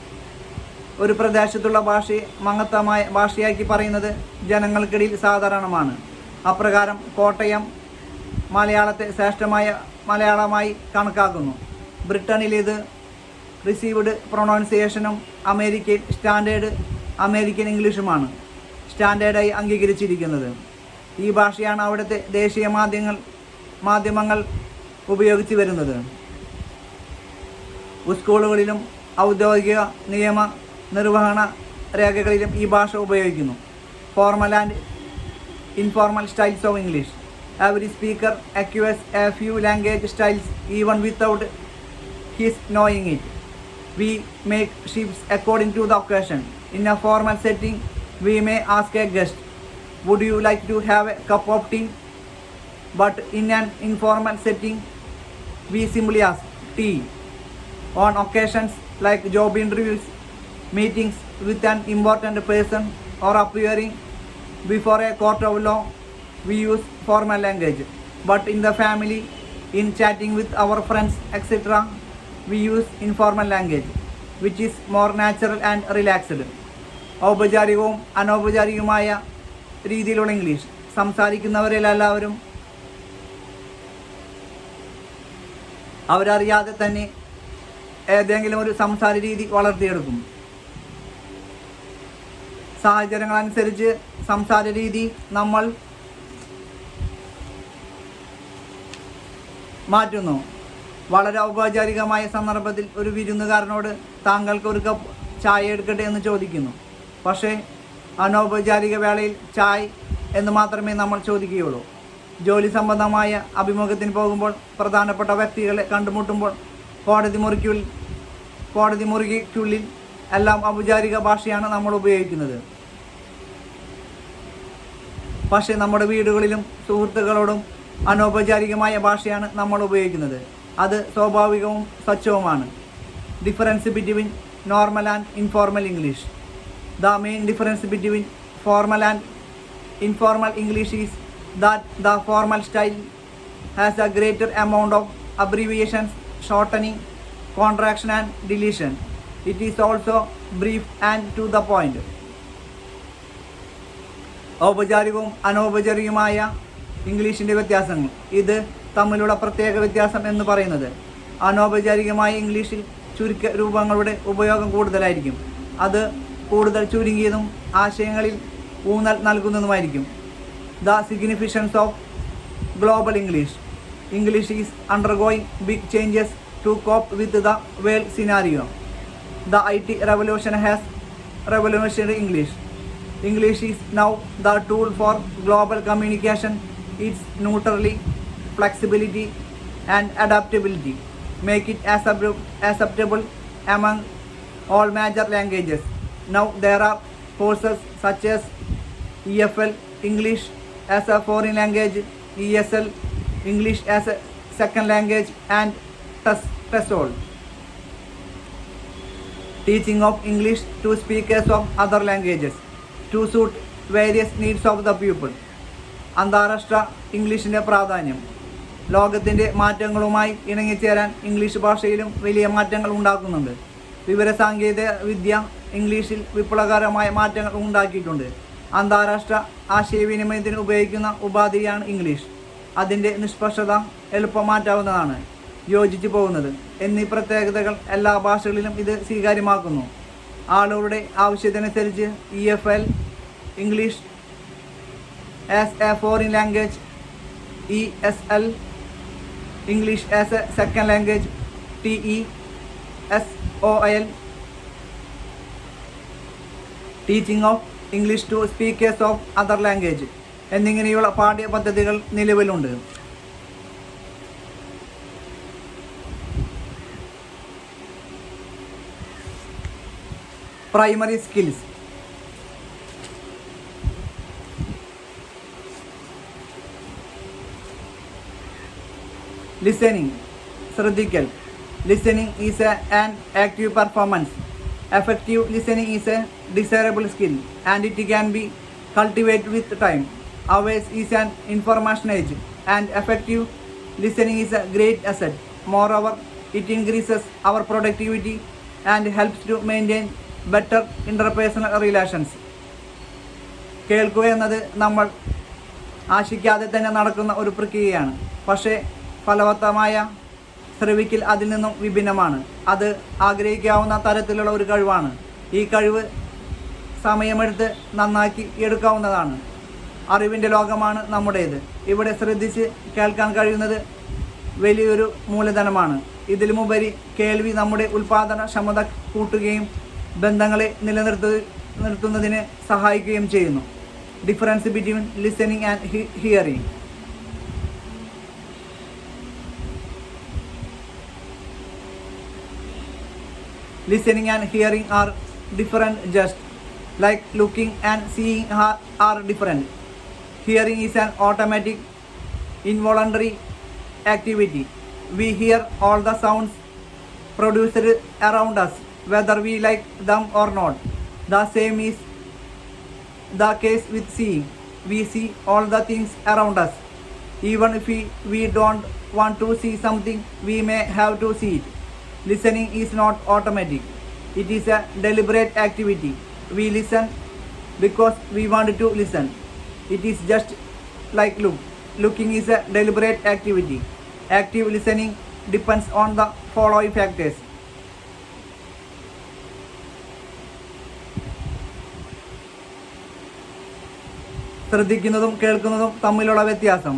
ഒരു പ്രദേശത്തുള്ള ഭാഷയെ മഹത്തമായ ഭാഷയാക്കി പറയുന്നത് ജനങ്ങൾക്കിടയിൽ സാധാരണമാണ്. അപ്രകാരം കോട്ടയം മലയാളത്തെ ശ്രേഷ്ഠമായ മലയാളമായി കണക്കാക്കുന്നു. ബ്രിട്ടനിൽ ഇത് റിസീവ്ഡ് പ്രൊണൗൺസിയേഷനും അമേരിക്കയിൽ സ്റ്റാൻഡേർഡ് അമേരിക്കൻ ഇംഗ്ലീഷുമാണ് സ്റ്റാൻഡേർഡായി അംഗീകരിച്ചിരിക്കുന്നത്. ഈ ഭാഷയാണ് അവിടുത്തെ ദേശീയ മാധ്യമങ്ങൾ ഉപയോഗിച്ച് വരുന്നത്. സ്കൂളുകളിലും ഔദ്യോഗിക നിയമ നിർവഹണ രേഖകളിലും ഈ ഭാഷ ഉപയോഗിക്കുന്നു. Formal and informal styles of English. Every speaker acquires a few language styles even without his knowing it. We make shifts according to the occasion. In a formal setting, we may ask a guest, "Would you like to have a cup of tea?" But in an informal setting, we simply ask tea. On occasions like job interviews, meetings with an important person, or appearing before a court of law, we use formal language. But in the family, in chatting with our friends, etc., we use informal language, which is more natural and relaxed. ഔപചാരികവും അനൗപചാരികവുമായ രീതിയിലുള്ള English സംസാരിക്കുന്നവരെല്ലാവരും അവരറിയാതെ തന്നെ ഏതെങ്കിലും ഒരു സംസാര രീതി വളർത്തിയെടുക്കും. സാഹചര്യങ്ങളനുസരിച്ച് സംസാര രീതി നമ്മൾ മാറ്റുന്നു. വളരെ ഔപചാരികമായ സന്ദർഭത്തിൽ ഒരു വിരുന്നുകാരനോട് താങ്കൾക്ക് ഒരു കപ്പ് ചായ എടുക്കട്ടെ എന്ന് ചോദിക്കുന്നു. പക്ഷേ അനൗപചാരിക വേളയിൽ ചായ് എന്ന് മാത്രമേ നമ്മൾ ചോദിക്കുകയുള്ളൂ. ജോലി സംബന്ധമായ അഭിമുഖത്തിന് പോകുമ്പോൾ, പ്രധാനപ്പെട്ട വ്യക്തികളെ കണ്ടുമുട്ടുമ്പോൾ, കോടതി മുറിക്കുള്ളിൽ എല്ലാം ഔപചാരിക ഭാഷയാണ് നമ്മൾ ഉപയോഗിക്കുന്നത്. പക്ഷേ നമ്മുടെ വീടുകളിലും സുഹൃത്തുക്കളോടും അനൗപചാരികമായ ഭാഷയാണ് നമ്മൾ ഉപയോഗിക്കുന്നത്. അത് സ്വാഭാവികവും സ്വച്ഛവുമാണ്. Difference between normal and informal English. The main difference between formal and informal English is that the formal style has a greater amount of abbreviations, shortening, contraction and deletion. It is also brief and to the point. ഔപചാരികവും അനൗപചാരികവുമായ ഇംഗ്ലീഷിൻ്റെ വ്യത്യാസങ്ങൾ. ഇത് തമ്മിലുള്ള പ്രത്യേക വ്യത്യാസം എന്ന് പറയുന്നത് അനൗപചാരികമായ ഇംഗ്ലീഷിൽ ചുരുക്ക രൂപങ്ങളുടെ ഉപയോഗം കൂടുതലായിരിക്കും. അത് കൂടുതൽ ചുരുങ്ങിയതും ആശയങ്ങളിൽ ഊന്നൽ നൽകുന്നതുമായിരിക്കും. The significance of global English. English is undergoing big changes to cope with the world scenario. The IT revolution has revolutionized English. English is now the tool for global communication. Its neutrality, flexibility, and adaptability make it acceptable among all major languages. Now there are courses such as EFL, English as a foreign language, ESL, English as a second language, and TESOL, teaching of English to speakers of other languages to suit various needs of the people. അന്താരാഷ്ട്ര ഇംഗ്ലീഷിൻ്റെ പ്രാധാന്യം. ലോകത്തിൻ്റെ മാറ്റങ്ങളുമായി ഇണങ്ങിച്ചേരാൻ English ഭാഷയിലും വലിയ മാറ്റങ്ങൾ ഉണ്ടാക്കുന്നുണ്ട്. വിവരസാങ്കേതിക വിദ്യ ഇംഗ്ലീഷിൽ വിപ്ലവകരമായ മാറ്റങ്ങൾ ഉണ്ടാക്കിയിട്ടുണ്ട്. അന്താരാഷ്ട്ര ആശയവിനിമയത്തിന് ഉപയോഗിക്കുന്ന ഉപാധിയാണ് ഇംഗ്ലീഷ്. അതിൻ്റെ നിഷ്പക്ഷത എളുപ്പം മാറ്റാവുന്നതാണ്, യോജിച്ചു പോകുന്നത് എന്നീ പ്രത്യേകതകൾ എല്ലാ ഭാഷകളിലും ഇത് സ്വീകാര്യമാക്കുന്നു. ആളുകളുടെ ആവശ്യത്തിനനുസരിച്ച് EFL, English as a foreign language, ESL, English as a second language, TESOL, teaching of English to speakers of other language എന്നിങ്ങനെയുള്ള പാഠ്യപദ്ധതികൾ നിലവിലുണ്ട്. Primary skills. ലിസണിംഗ്, ശ്രദ്ധിക്കൽ. Listening is an active performance. Effective listening is a desirable skill and it can be cultivated with time. Ours is an information age and effective listening is a great asset. Moreover, it increases our productivity and helps to maintain better interpersonal relations. കേൾക്കുക എന്നത് നമ്മൾ ആശിക്കാതെ തന്നെ നടക്കുന്ന ഒരു പ്രക്രിയയാണ്. പക്ഷേ ഫലവത്തമായ ശ്രവിക്കൽ അതിൽ നിന്നും വിഭിന്നമാണ്. അത് ആഗ്രഹിക്കാവുന്ന തരത്തിലുള്ള ഒരു കഴിവാണ്. ഈ കഴിവ് സമയമെടുത്ത് നന്നാക്കി എടുക്കാവുന്നതാണ്. അറിവിൻ്റെ ലോകമാണ് നമ്മുടേത്. ഇവിടെ ശ്രദ്ധിച്ച് കേൾക്കാൻ കഴിയുന്നത് വലിയൊരു മൂലധനമാണ്. ഇതിലുമുപരി കേൾവി നമ്മുടെ ഉൽപാദനക്ഷമത കൂട്ടുകയും ബന്ധങ്ങളെ നിലനിർത്തുന്നതിന് സഹായിക്കുകയും ചെയ്യുന്നു. Difference between listening and hearing. Listening and hearing are different, just like looking and seeing are different. Hearing is an automatic, involuntary activity. We hear all the sounds produced around us, whether we like them or not. The same is the case with seeing. We see all the things around us. Even if we don't want to see something, we may have to see it. Listening is not automatic. It is a deliberate activity. We listen because we want to listen. It is just like looking is a deliberate activity. Active listening depends on the following factors. ശ്രദ്ധിക്കുന്നതും കേൾക്കുന്നതും തമ്മിലുള്ള വ്യത്യാസം.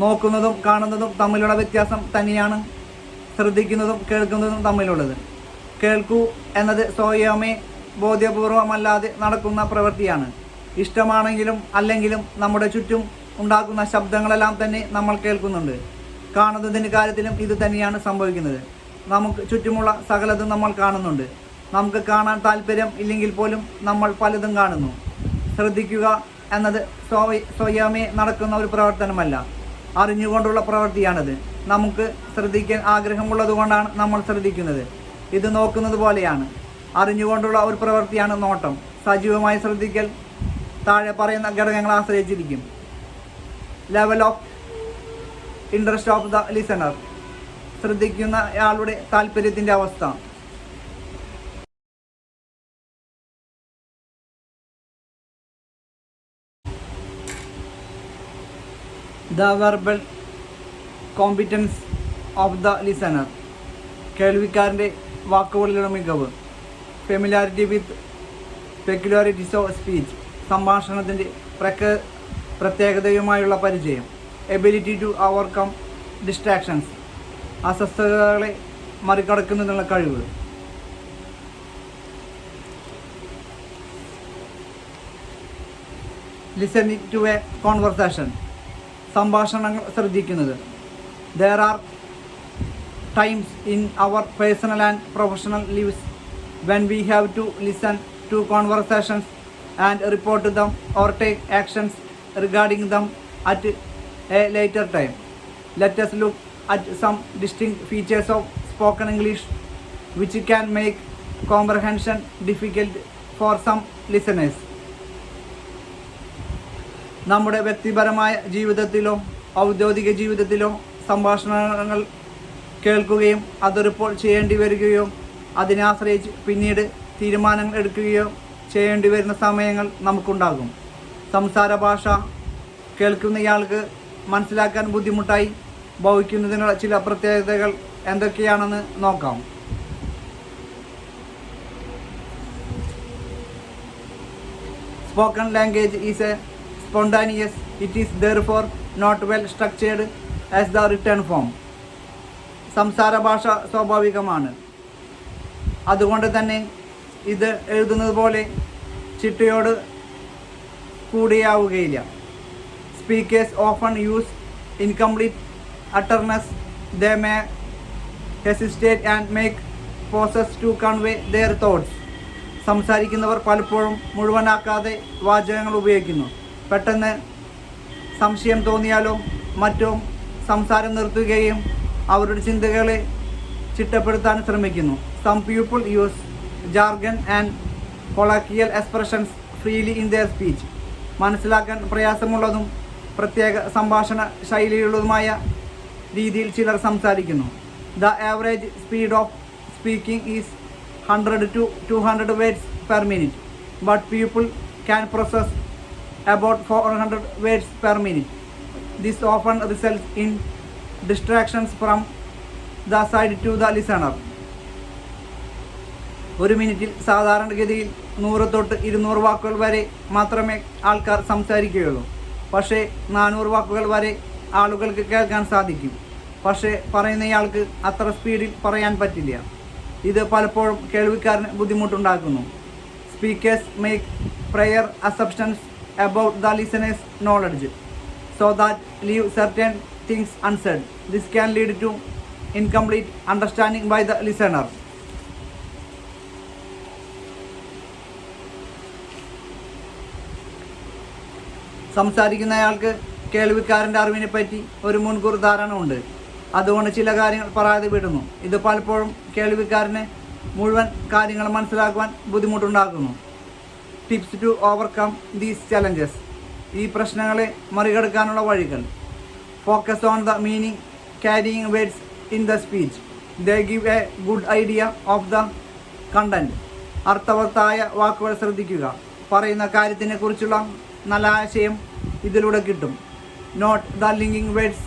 നോക്കുന്നതും കാണുന്നതും തമ്മിലുള്ള വ്യത്യാസം തന്നെയാണ് ശ്രദ്ധിക്കുന്നതും കേൾക്കുന്നതും തമ്മിലുള്ളത്. കേൾക്കൂ എന്നത് സ്വയമേ ബോധ്യപൂർവമല്ലാതെ നടക്കുന്ന പ്രവൃത്തിയാണ്. ഇഷ്ടമാണെങ്കിലും അല്ലെങ്കിലും നമ്മുടെ ചുറ്റും ഉണ്ടാക്കുന്ന ശബ്ദങ്ങളെല്ലാം തന്നെ നമ്മൾ കേൾക്കുന്നുണ്ട്. കാണുന്നതിൻ്റെ കാര്യത്തിലും ഇത് തന്നെയാണ് സംഭവിക്കുന്നത്. നമുക്ക് ചുറ്റുമുള്ള സകലതും നമ്മൾ കാണുന്നുണ്ട്. നമുക്ക് കാണാൻ താല്പര്യം ഇല്ലെങ്കിൽ പോലും നമ്മൾ പലതും കാണുന്നു. ശ്രദ്ധിക്കുക എന്നത് സ്വയമേ നടക്കുന്ന ഒരു പ്രവർത്തനമല്ല, അറിഞ്ഞുകൊണ്ടുള്ള പ്രവൃത്തിയാണത്. നമുക്ക് ശ്രദ്ധിക്കാൻ ആഗ്രഹമുള്ളതുകൊണ്ടാണ് നമ്മൾ ശ്രദ്ധിക്കുന്നത്. ഇത് നോക്കുന്നത് പോലെയാണ്. അറിഞ്ഞുകൊണ്ടുള്ള ഒരു പ്രവൃത്തിയാണ് നോട്ടം. സജീവമായി ശ്രദ്ധിക്കൽ താഴെ പറയുന്ന ഘടകങ്ങളെ ആശ്രയിച്ചിരിക്കും. Level of interest of the listener, ശ്രദ്ധിക്കുന്ന ആളുടെ താല്പര്യത്തിൻ്റെ അവസ്ഥ. The verbal competence of the listener, കേൾവിക്കാരൻ്റെ വാക്കുകളിലുള്ള മികവ്. Familiarity with peculiarities of speech, സംഭാഷണത്തിൻ്റെ പ്രത്യേകതയുമായുള്ള പരിചയം. എബിലിറ്റി ടു ഓവർകം ഡിസ്ട്രാക്ഷൻസ്, അസ്വസ്ഥതകളെ മറികടക്കുന്നതിനുള്ള കഴിവ്. ലിസണിങ് ടു എ കോൺവെർസേഷൻ, സംഭാഷണങ്ങൾ ശ്രദ്ധിക്കുന്നത്. There are times in our personal and professional lives when we have to listen to conversations and report them or take actions regarding them at a later time. Let us look at some distinct features of spoken English which can make comprehension difficult for some listeners. നമ്മുടെ വ്യക്തിപരമായ ജീവിതത്തിലോ ഔദ്യോഗിക ജീവിതത്തിലോ സംഭാഷണങ്ങൾ കേൾക്കുകയും അത് report ചെയ്യേണ്ടി വരികയോ അതിനെ ആശ്രയിച്ച് പിന്നീട് തീരുമാനങ്ങൾ എടുക്കുകയോ ചെയ്യേണ്ടി വരുന്ന സമയങ്ങൾ നമുക്കുണ്ടാകും. സംസാര ഭാഷ കേൾക്കുന്നയാൾക്ക് മനസ്സിലാക്കാൻ ബുദ്ധിമുട്ടായി ഭവിക്കുന്നതിനുള്ള ചില പ്രത്യേകതകൾ എന്തൊക്കെയാണെന്ന് നോക്കാം. Spoken language is a spontaneous. It is therefore not well structured as the written form. സംസാര ഭാഷ സ്വാഭാവികമാണ്, അതുകൊണ്ട് തന്നെ ഇത് എഴുതുന്നത് പോലെ ചിട്ടയോട് കൂടിയാവുകയില്ല. Speakers often use incomplete utterances. They may hesitate and make pauses to convey their thoughts. സംസാരിക്കുന്നവർ പലപ്പോഴും മുഴുവനാക്കാതെ വാചകങ്ങൾ ഉപയോഗിക്കുന്നു. പെട്ടെന്ന് സംശയം തോന്നിയാലോ മറ്റോ സംസാരം നിർത്തുകയും അവരുടെ ചിന്തകളെ ചിട്ടപ്പെടുത്താൻ ശ്രമിക്കുന്നു. Some people use jargon and colloquial expressions freely in their speech. മനസ്സിലാക്കാൻ പ്രയാസമുള്ളതും പ്രത്യേക സംഭാഷണ ശൈലിയുള്ളതുമായ രീതിയിൽ ചിലർ സംസാരിക്കുന്നു. The average speed of speaking is 100 to 200 words per minute, but people can process about 400 words per minute. This often results in distractions from the side to the listener. ഒരു മിനിറ്റിൽ സാധാരണഗതിയിൽ 100 തൊട്ട് 200 വാക്കുകൾ വരെ മാത്രമേ ആൾക്കാർ സംസാരിക്കുകയുള്ളൂ. പക്ഷേ 400 വാക്കുകൾ വരെ ആളുകൾക്ക് കേൾക്കാൻ സാധിക്കും. പക്ഷേ പറയുന്നയാൾക്ക് അത്ര സ്പീഡിൽ പറയാൻ പറ്റില്ല. ഇത് പലപ്പോഴും കേൾവിക്കാരന് ബുദ്ധിമുട്ടുണ്ടാക്കുന്നു. Speakers make prior assumptions about the listener's knowledge so that leave certain things unsaid. This can lead to incomplete understanding by the listener. സംസാരിക്കുന്നയാൾക്ക് കേൾവിക്കാരൻ്റെ അറിവിനെ പറ്റി ഒരു മുൻകൂർ ധാരണ ഉണ്ട്. അതുകൊണ്ട് ചില കാര്യങ്ങൾ പറയാതെ വിടുന്നു. ഇത് പലപ്പോഴും കേൾവിക്കാരന് മുഴുവൻ കാര്യങ്ങൾ മനസ്സിലാക്കുവാൻ ബുദ്ധിമുട്ടുണ്ടാക്കുന്നു. Tips to overcome these challenges, ഈ പ്രശ്നങ്ങളെ മറികടക്കാനുള്ള വഴികൾ. Focus on the meaning carrying words in the speech. They give a good idea of the content. അർത്ഥവത്തായ വാക്കുകൾ ശ്രദ്ധിക്കുക. പറയുന്ന കാര്യത്തിനെ കുറിച്ചുള്ള നല്ല ആശയം ഇതിലൂടെ കിട്ടും. Note the linking words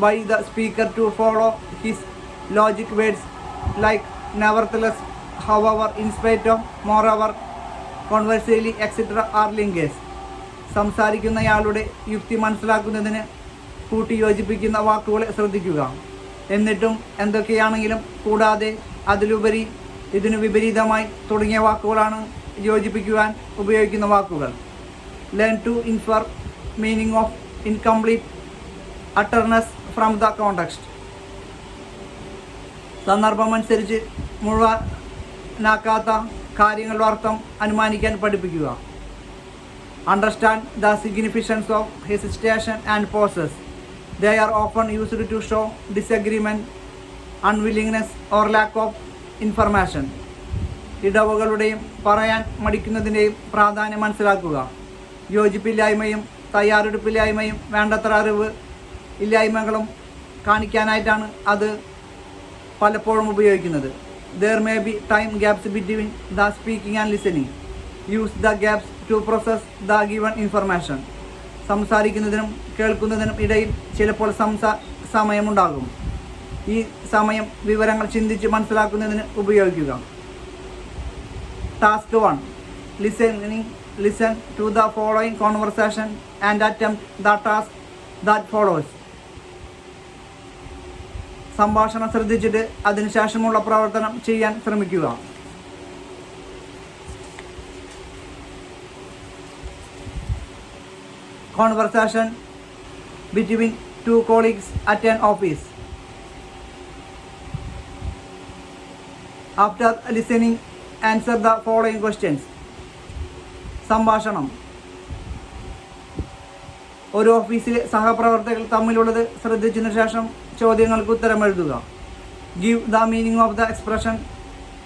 by the speaker to follow his logic words like nevertheless, however, in spite of, moreover, conversely, etc. are linkers. സംസാരിക്കുന്നയാളുടെ യുക്തി മനസ്സിലാക്കുന്നതിന് കൂട്ടിയോജിപ്പിക്കുന്ന വാക്കുകളെ ശ്രദ്ധിക്കുക. എന്നിട്ടും എന്തൊക്കെയാണെങ്കിലും കൂടാതെ അതിലുപരി ഇതിനു വിപരീതമായി തുടങ്ങിയ വാക്കുകളാണ് യോജിപ്പിക്കുവാൻ ഉപയോഗിക്കുന്ന വാക്കുകൾ. Learn to infer meaning of incomplete utterances from the context. സന്ദർഭമനുസരിച്ച് മുഴുവനാക്കാത്ത കാര്യങ്ങളുടെ അർത്ഥം അനുമാനിക്കാൻ പഠിപ്പിക്കുക. Understand the significance of hesitation and pauses. They are often used to show disagreement, unwillingness or lack of information. ഇടവുകളുടെയും പറയാൻ മടിക്കുന്നതിൻ്റെയും പ്രാധാന്യം മനസ്സിലാക്കുക. യോജിപ്പില്ലായ്മയും തയ്യാറെടുപ്പില്ലായ്മയും വേണ്ടത്ര അറിവ് ഇല്ലായ്മകളും കാണിക്കാനായിട്ടാണ് അത് പലപ്പോഴും ഉപയോഗിക്കുന്നത്. There may be time gaps between the speaking and listening. Use the gaps to process the given information. സംസാരിക്കുന്നതിനും കേൾക്കുന്നതിനും ഇടയിൽ ചിലപ്പോൾ സമയമുണ്ടാകും. ഈ സമയം വിവരങ്ങൾ ചിന്തിച്ച് മനസ്സിലാക്കുന്നതിന് ഉപയോഗിക്കുക. Task 1. Listen to the following conversation and attempt the task that follows. സംഭാഷണം ശ്രദ്ധിച്ചിട്ട് അതിനുശേഷമുള്ള പ്രവർത്തനം ചെയ്യാൻ ശ്രമിക്കുക. Conversation between two colleagues at an office. After listening, answer the following questions. സംഭാഷണം ഒരു ഓഫീസിലെ സഹപ്രവർത്തകർ തമ്മിലുള്ളത് ശ്രദ്ധിച്ചതിനു ശേഷം ചോദ്യങ്ങൾക്ക് ഉത്തരം എഴുതുക. Give the meaning of the expression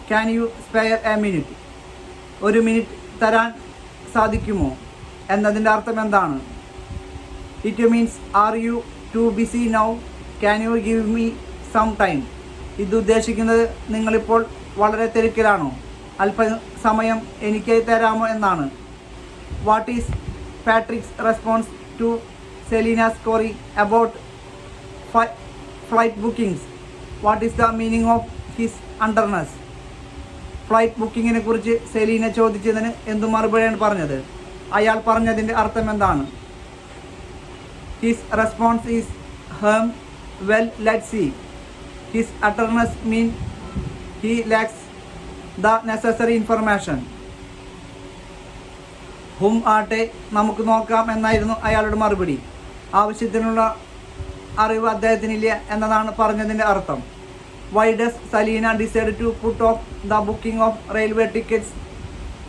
can you spare a minute. ഒരു മിനിറ്റ് തരാൻ സാധിക്കുമോ എന്നതിൻ്റെ അർത്ഥം എന്താണ്? It means are you too busy now, can you give me some time. ഇത് ഉദ്ദേശിക്കുന്നത് നിങ്ങളിപ്പോൾ വളരെ തിരക്കിലാണോ, അല്പസമയം എനിക്ക് തരാമോ എന്നാണ്. What is Patrick's response to Selina's query about flight bookings? What is the meaning of his utterance? Flight ബുക്കിങ്ങിനെ കുറിച്ച് സെലീന ചോദിച്ചതിന് എന്തു മറുപടിയാണ് പറഞ്ഞത്? അയാൾ പറഞ്ഞതിൻ്റെ അർത്ഥം എന്താണ്? His response is well let's see. His utterance mean he lacks the necessary information. ഹും ആട്ടെ, നമുക്ക് നോക്കാം എന്നായിരുന്നു അയാളുടെ മറുപടി. ആവശ്യത്തിനുള്ള അറിവ് അദ്ദേഹത്തിനില്ല എന്നതാണ് പറഞ്ഞതിൻ്റെ അർത്ഥം. Why does Selina decide to put off the booking of railway tickets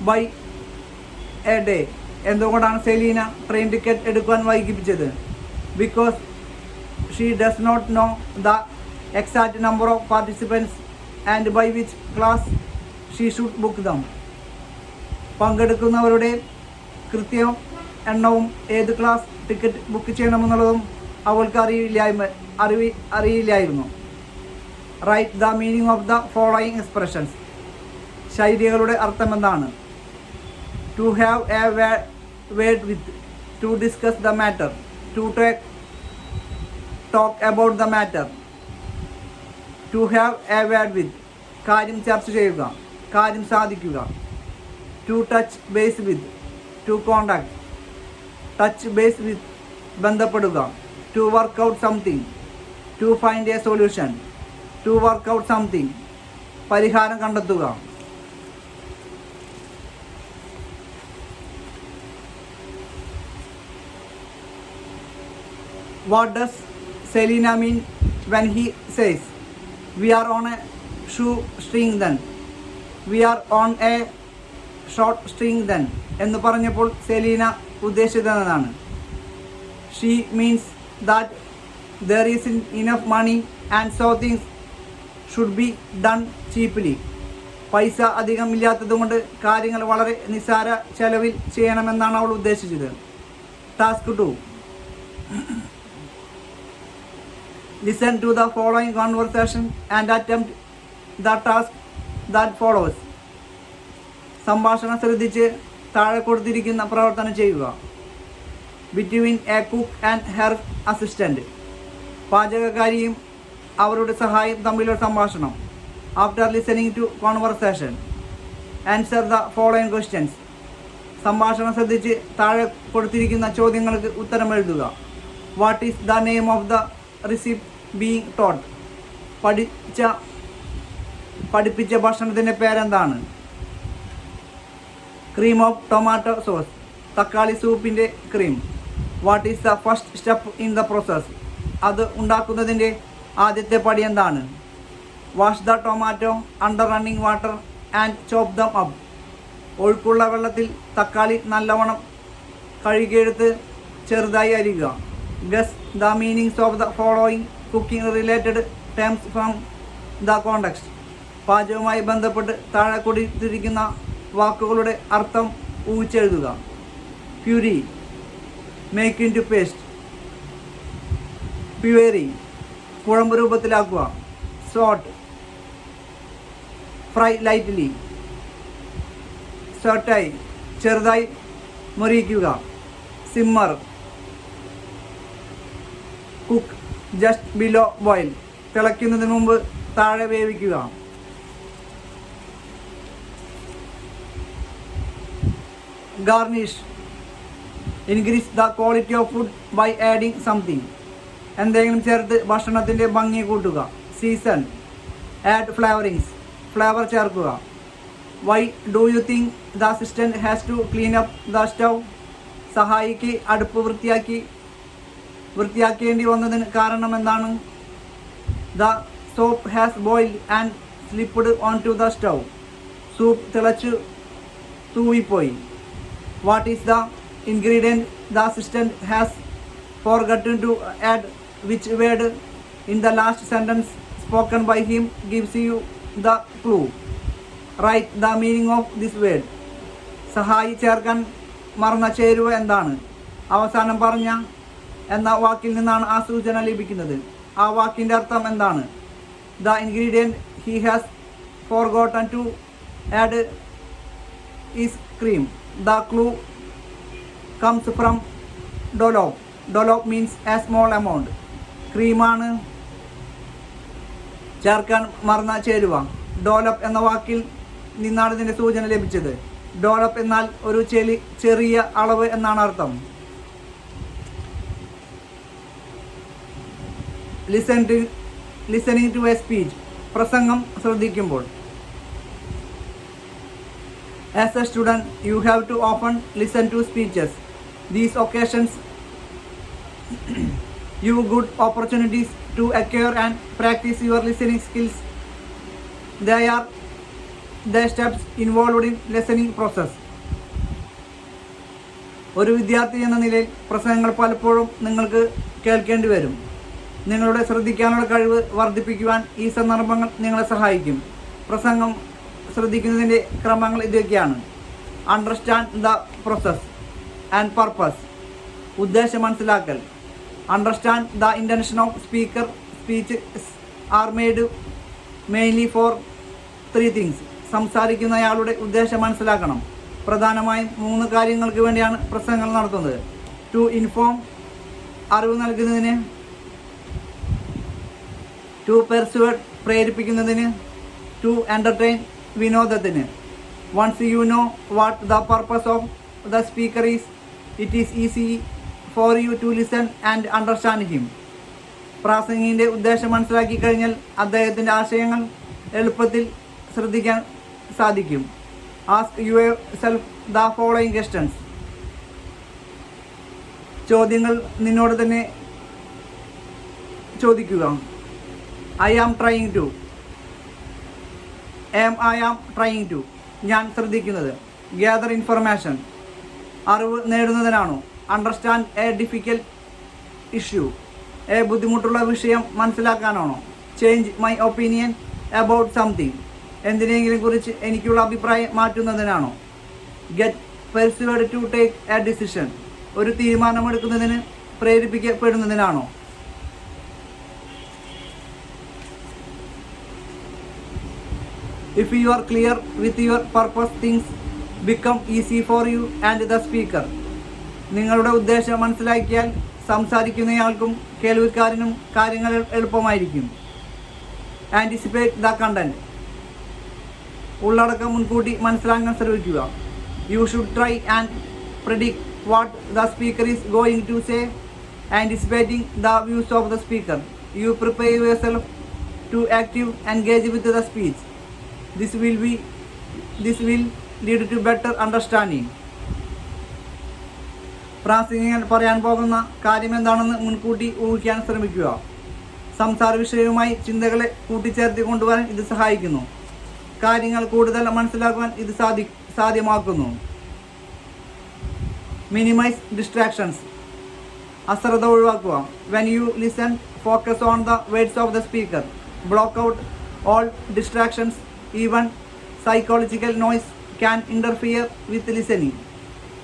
by a day? എന്തുകൊണ്ടാണ് സെലീന ട്രെയിൻ ടിക്കറ്റ് എടുക്കുവാൻ വൈകിപ്പിച്ചത്? Because she does not know the exact number of participants and by which class she should book them. പങ്കെടുക്കുന്നവരുടെ കൃത്യം എണ്ണവും ഏത് class ticket book ചെയ്യണമെന്നുള്ളതും അവൾക്ക് അറിയില്ലായിരുന്നു. Write the meaning of the following expressions. ശൈലികളുടെ അർത്ഥം എന്താണ്? To have a word with, to discuss the matter, to talk about the matter. To have a word with, കാര്യം ചർച്ച ചെയ്യുക, കാര്യം സാധിക്കുക. To touch base with, to contact, touch base with, ബന്ധപ്പെടുക. To work out something, to find a solution. To work out something, പരിഹാരം കണ്ടെത്തുക. What does Selina mean when he says we are on a shoestring then? We are on a short string then എന്ന് പറഞ്ഞപ്പോൾ Selina ഉദ്ദേശിച്ചതെന്നാണ്. She means that there is enough money and so things should be done cheaply. പൈസ അധികം ഇല്ലാത്തതുകൊണ്ട് കാര്യങ്ങൾ വളരെ നിസ്സാര ചെലവിൽ ചെയ്യണമെന്നാണ് അവൾ ഉദ്ദേശിച്ചത്. Task 2. Listen to the following conversation and attempt the task that follows. സംഭാഷണം ശ്രദ്ധിച്ച് താഴെ കൊടുത്തിരിക്കുന്ന പ്രവർത്തനം ചെയ്യുക. Between a cook and her assistant. പാചകക്കാരിയും അവരുടെ സഹായം തമ്മിലുള്ള സംഭാഷണം. After listening to conversation answer the following questions. സംഭാഷണം ശ്രദ്ധിച്ച് താഴെ കൊടുത്തിരിക്കുന്ന ചോദ്യങ്ങൾക്ക് ഉത്തരം എഴുതുക. What is the name of the recipe being taught? പഠിപ്പിച്ച ഭക്ഷണത്തിൻ്റെ പേരെന്താണ്? ക്രീം ഓഫ് ടൊമാറ്റോ സോസ്, തക്കാളി സൂപ്പിൻ്റെ cream. What is the first step in the process? അത് ഉണ്ടാക്കുന്നതിൻ്റെ ആദ്യത്തെ പടി എന്താണ്? Wash the tomato under running water and chop them up. ഒഴുക്കുള്ള വെള്ളത്തിൽ തക്കാളി നല്ലവണ്ണം കഴുകിയെടുത്ത് ചെറുതായി അരിയുക. Guess the meanings of the following cooking related terms from the context. പാചകവുമായി ബന്ധപ്പെട്ട് താഴെ കൊടുത്തിരിക്കുന്ന വാക്കുകളുടെ അർത്ഥം ഊഹിച്ചെഴുതുക. Puree, make into paste. Puree, കുഴമ്പ് രൂപത്തിലാക്കുക. Sauté, fry lightly. സോട്ടായി, ചെറുതായി മുറിയിക്കുക. Simmer, cook just below boil. തിളയ്ക്കുന്നതിന് മുമ്പ് താഴെ വേവിക്കുക. Garnish, increase the quality of food by adding something. എന്തെങ്കിലും ചേർത്ത് ഭക്ഷണത്തിൻ്റെ ഭംഗി കൂട്ടുക. സീസൺ, ആഡ് ഫ്ലേവറിങ്സ്, ഫ്ലേവർ ചേർക്കുക. Why do you think the assistant has to clean up the stove? സഹായിക്ക് അടുപ്പ് വൃത്തിയാക്കേണ്ടി വന്നതിന് കാരണം എന്താണ്? The soup has boiled and slipped on to the stove. Soup തിളച്ചു തൂവിപ്പോയി. What is the ingredient the assistant has forgotten to add? Which word in the last sentence spoken by him gives you the clue? Write the meaning of this word. സഹായി ചേർക്കാൻ മറന്ന ചേരുവ എന്താണ്? അവസാനം പറഞ്ഞ എന്ന വാക്കിൽ നിന്നാണ് ആ സൂചന ലഭിക്കുന്നത്. ആ വാക്കിൻ്റെ അർത്ഥം എന്താണ്? The ingredient he has forgotten to add is cream. The clue comes from dollop. Dollop means a small amount. ക്രീമാണ് ചേർക്കാൻ മറന്ന ചേരുവ. ഡോലപ്പ് എന്ന വാക്കിൽ നിന്നാണ് ഇതിൻ്റെ സൂചന ലഭിച്ചത്. ഡോലപ്പ് എന്നാൽ ഒരു ചെറിയ അളവ് എന്നാണ് അർത്ഥം. ലിസണിങ് ടു എ സ്പീച്ച്, പ്രസംഗം ശ്രദ്ധിക്കുമ്പോൾ. As a student, you have to often listen to speeches. These occasions you good opportunities to acquire and practice your listening skills. They are the steps involved in listening process. ഒരു വിദ്യാർത്ഥി എന്ന നിലയിൽ പ്രസംഗങ്ങൾ പലപ്പോഴും നിങ്ങൾക്ക് കേൾക്കേണ്ടി വരും. നിങ്ങളുടെ ശ്രദ്ധിക്കാനുള്ള കഴിവ് വർദ്ധിപ്പിക്കുവാൻ ഈ സന്ദർഭങ്ങൾ നിങ്ങളെ സഹായിക്കും. പ്രസംഗം ശ്രദ്ധിക്കുന്നതിൻ്റെ ക്രമങ്ങൾ ഇതൊക്കെയാണ്. Understand the process and purpose, ഉദ്ദേശം മനസ്സിലാക്കൽ. Understand the intention of speaker. Speeches are made mainly for 3 things. സംസാരിക്കുന്നയാളുടെ ഉദ്ദേശം മനസ്സിലാക്കണം. പ്രധാനമായും 3 കാര്യങ്ങൾക്ക് വേണ്ടിയാണ് പ്രസംഗങ്ങൾ നടത്തുന്നത്. ടു ഇൻഫോം, അറിവ് നൽകുന്നതിന്. ടു പെർസ്വേഡ്, പ്രേരിപ്പിക്കുന്നതിന്. ടു എൻ്റർടൈൻ, വിനോദത്തിന്. Once you know what the purpose of the speaker is, it is easy for you to listen and understand him. പ്രാസംഗികൻ്റെ ഉദ്ദേശം മനസ്സിലാക്കി കഴിഞ്ഞാൽ അദ്ദേഹത്തിൻ്റെ ആശയങ്ങൾ എളുപ്പത്തിൽ ശ്രദ്ധിക്കാൻ സാധിക്കും. Ask yourself the following questions. ചോദ്യങ്ങൾ നിന്നോട് തന്നെ ചോദിക്കുക. I am trying to. I am trying to. ഞാൻ ശ്രദ്ധിക്കുന്നത്. Gather information. അറിവ് നേടുന്നതിനാണോ? അണ്ടർസ്റ്റാൻഡ് എ ഡിഫിക്കൽട്ട് ഇഷ്യൂ, ബുദ്ധിമുട്ടുള്ള വിഷയം മനസ്സിലാക്കാനാണോ? Change my opinion about something, എന്തിനെങ്കിലും കുറിച്ച് എനിക്കുള്ള അഭിപ്രായം മാറ്റുന്നതിനാണോ? Get persuade to take a decision, ഒരു തീരുമാനമെടുക്കുന്നതിന് പ്രേരിപ്പിക്കപ്പെടുന്നതിനാണോ? If you are clear with your purpose, things become easy for you and the speaker. നിങ്ങളുടെ ഉദ്ദേശം മനസ്സിലാക്കിയാൽ സംസാരിക്കുന്നയാൾക്കും കേൾവിക്കാരനും കാര്യങ്ങൾ എളുപ്പമായിരിക്കും. ആൻറ്റിസിപ്പേറ്റ് ദ കണ്ടന്റ്, ഉള്ളടക്കം മുൻകൂട്ടി മനസ്സിലാക്കാൻ ശ്രമിക്കുക. You should try and predict what the speaker is going to say, anticipating the views of the speaker. You prepare yourself to active engage with the speech. This will lead to better understanding. പ്രാസംഗികൻ പറയാൻ പോകുന്ന കാര്യം എന്താണെന്ന് മുൻകൂട്ടി ഊഹിക്കാൻ ശ്രമിക്കുക. സംസാര വിഷയവുമായി ചിന്തകളെ കൂട്ടിച്ചേർത്ത് കൊണ്ടുവരാൻ ഇത് സഹായിക്കുന്നു. കാര്യങ്ങൾ കൂടുതൽ മനസ്സിലാക്കുവാൻ ഇത് സാധ്യമാക്കുന്നു. മിനിമൈസ് ഡിസ്ട്രാക്ഷൻസ്, അശ്രദ്ധ ഒഴിവാക്കുക. When you listen, focus on the words of the speaker. Block out all distractions. Even psychological noise can interfere with listening.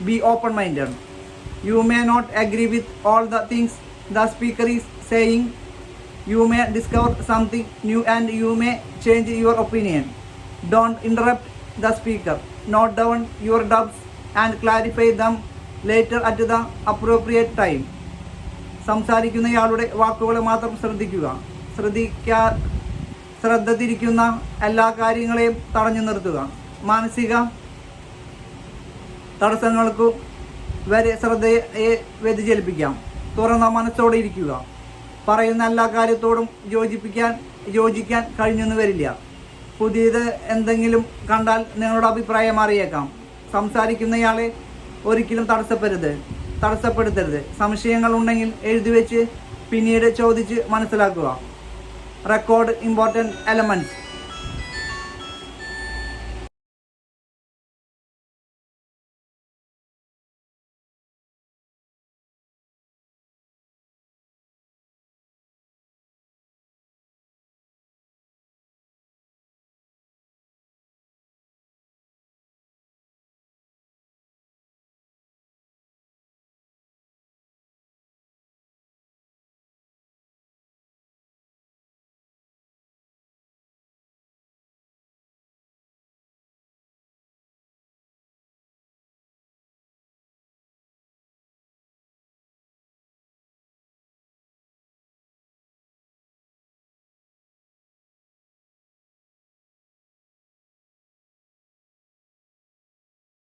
B open minded. You may not agree with all the things the speaker is saying. You may discover something new and you may change your opinion. Don't interrupt the speaker. Note down your doubts and clarify them later at the appropriate time. സംസാരിക്കുന്നയാളുടെ വാക്കുകൾ മാത്രം ശ്രദ്ധിക്കുക. ശ്രദ്ധ തിരിക്കുന്ന എല്ലാ കാര്യങ്ങളെയും തടഞ്ഞു നിർത്തുക. മാനസിക തടസ്സങ്ങൾക്ക് വരെ ശ്രദ്ധയെ വ്യതിചലിപ്പിക്കാം. തുറന്ന മനസ്സോടെ ഇരിക്കുക. പറയുന്ന എല്ലാ കാര്യത്തോടും യോജിക്കാൻ കഴിഞ്ഞെന്ന് വരില്ല. പുതിയത് എന്തെങ്കിലും കണ്ടാൽ നിങ്ങളുടെ അഭിപ്രായം അറിയിക്കാം. സംസാരിക്കുന്നയാളെ ഒരിക്കലും തടസ്സപ്പെടുത്തരുത്. സംശയങ്ങൾ ഉണ്ടെങ്കിൽ എഴുതി വെച്ച് പിന്നീട് ചോദിച്ച് മനസ്സിലാക്കുക. Record important elements.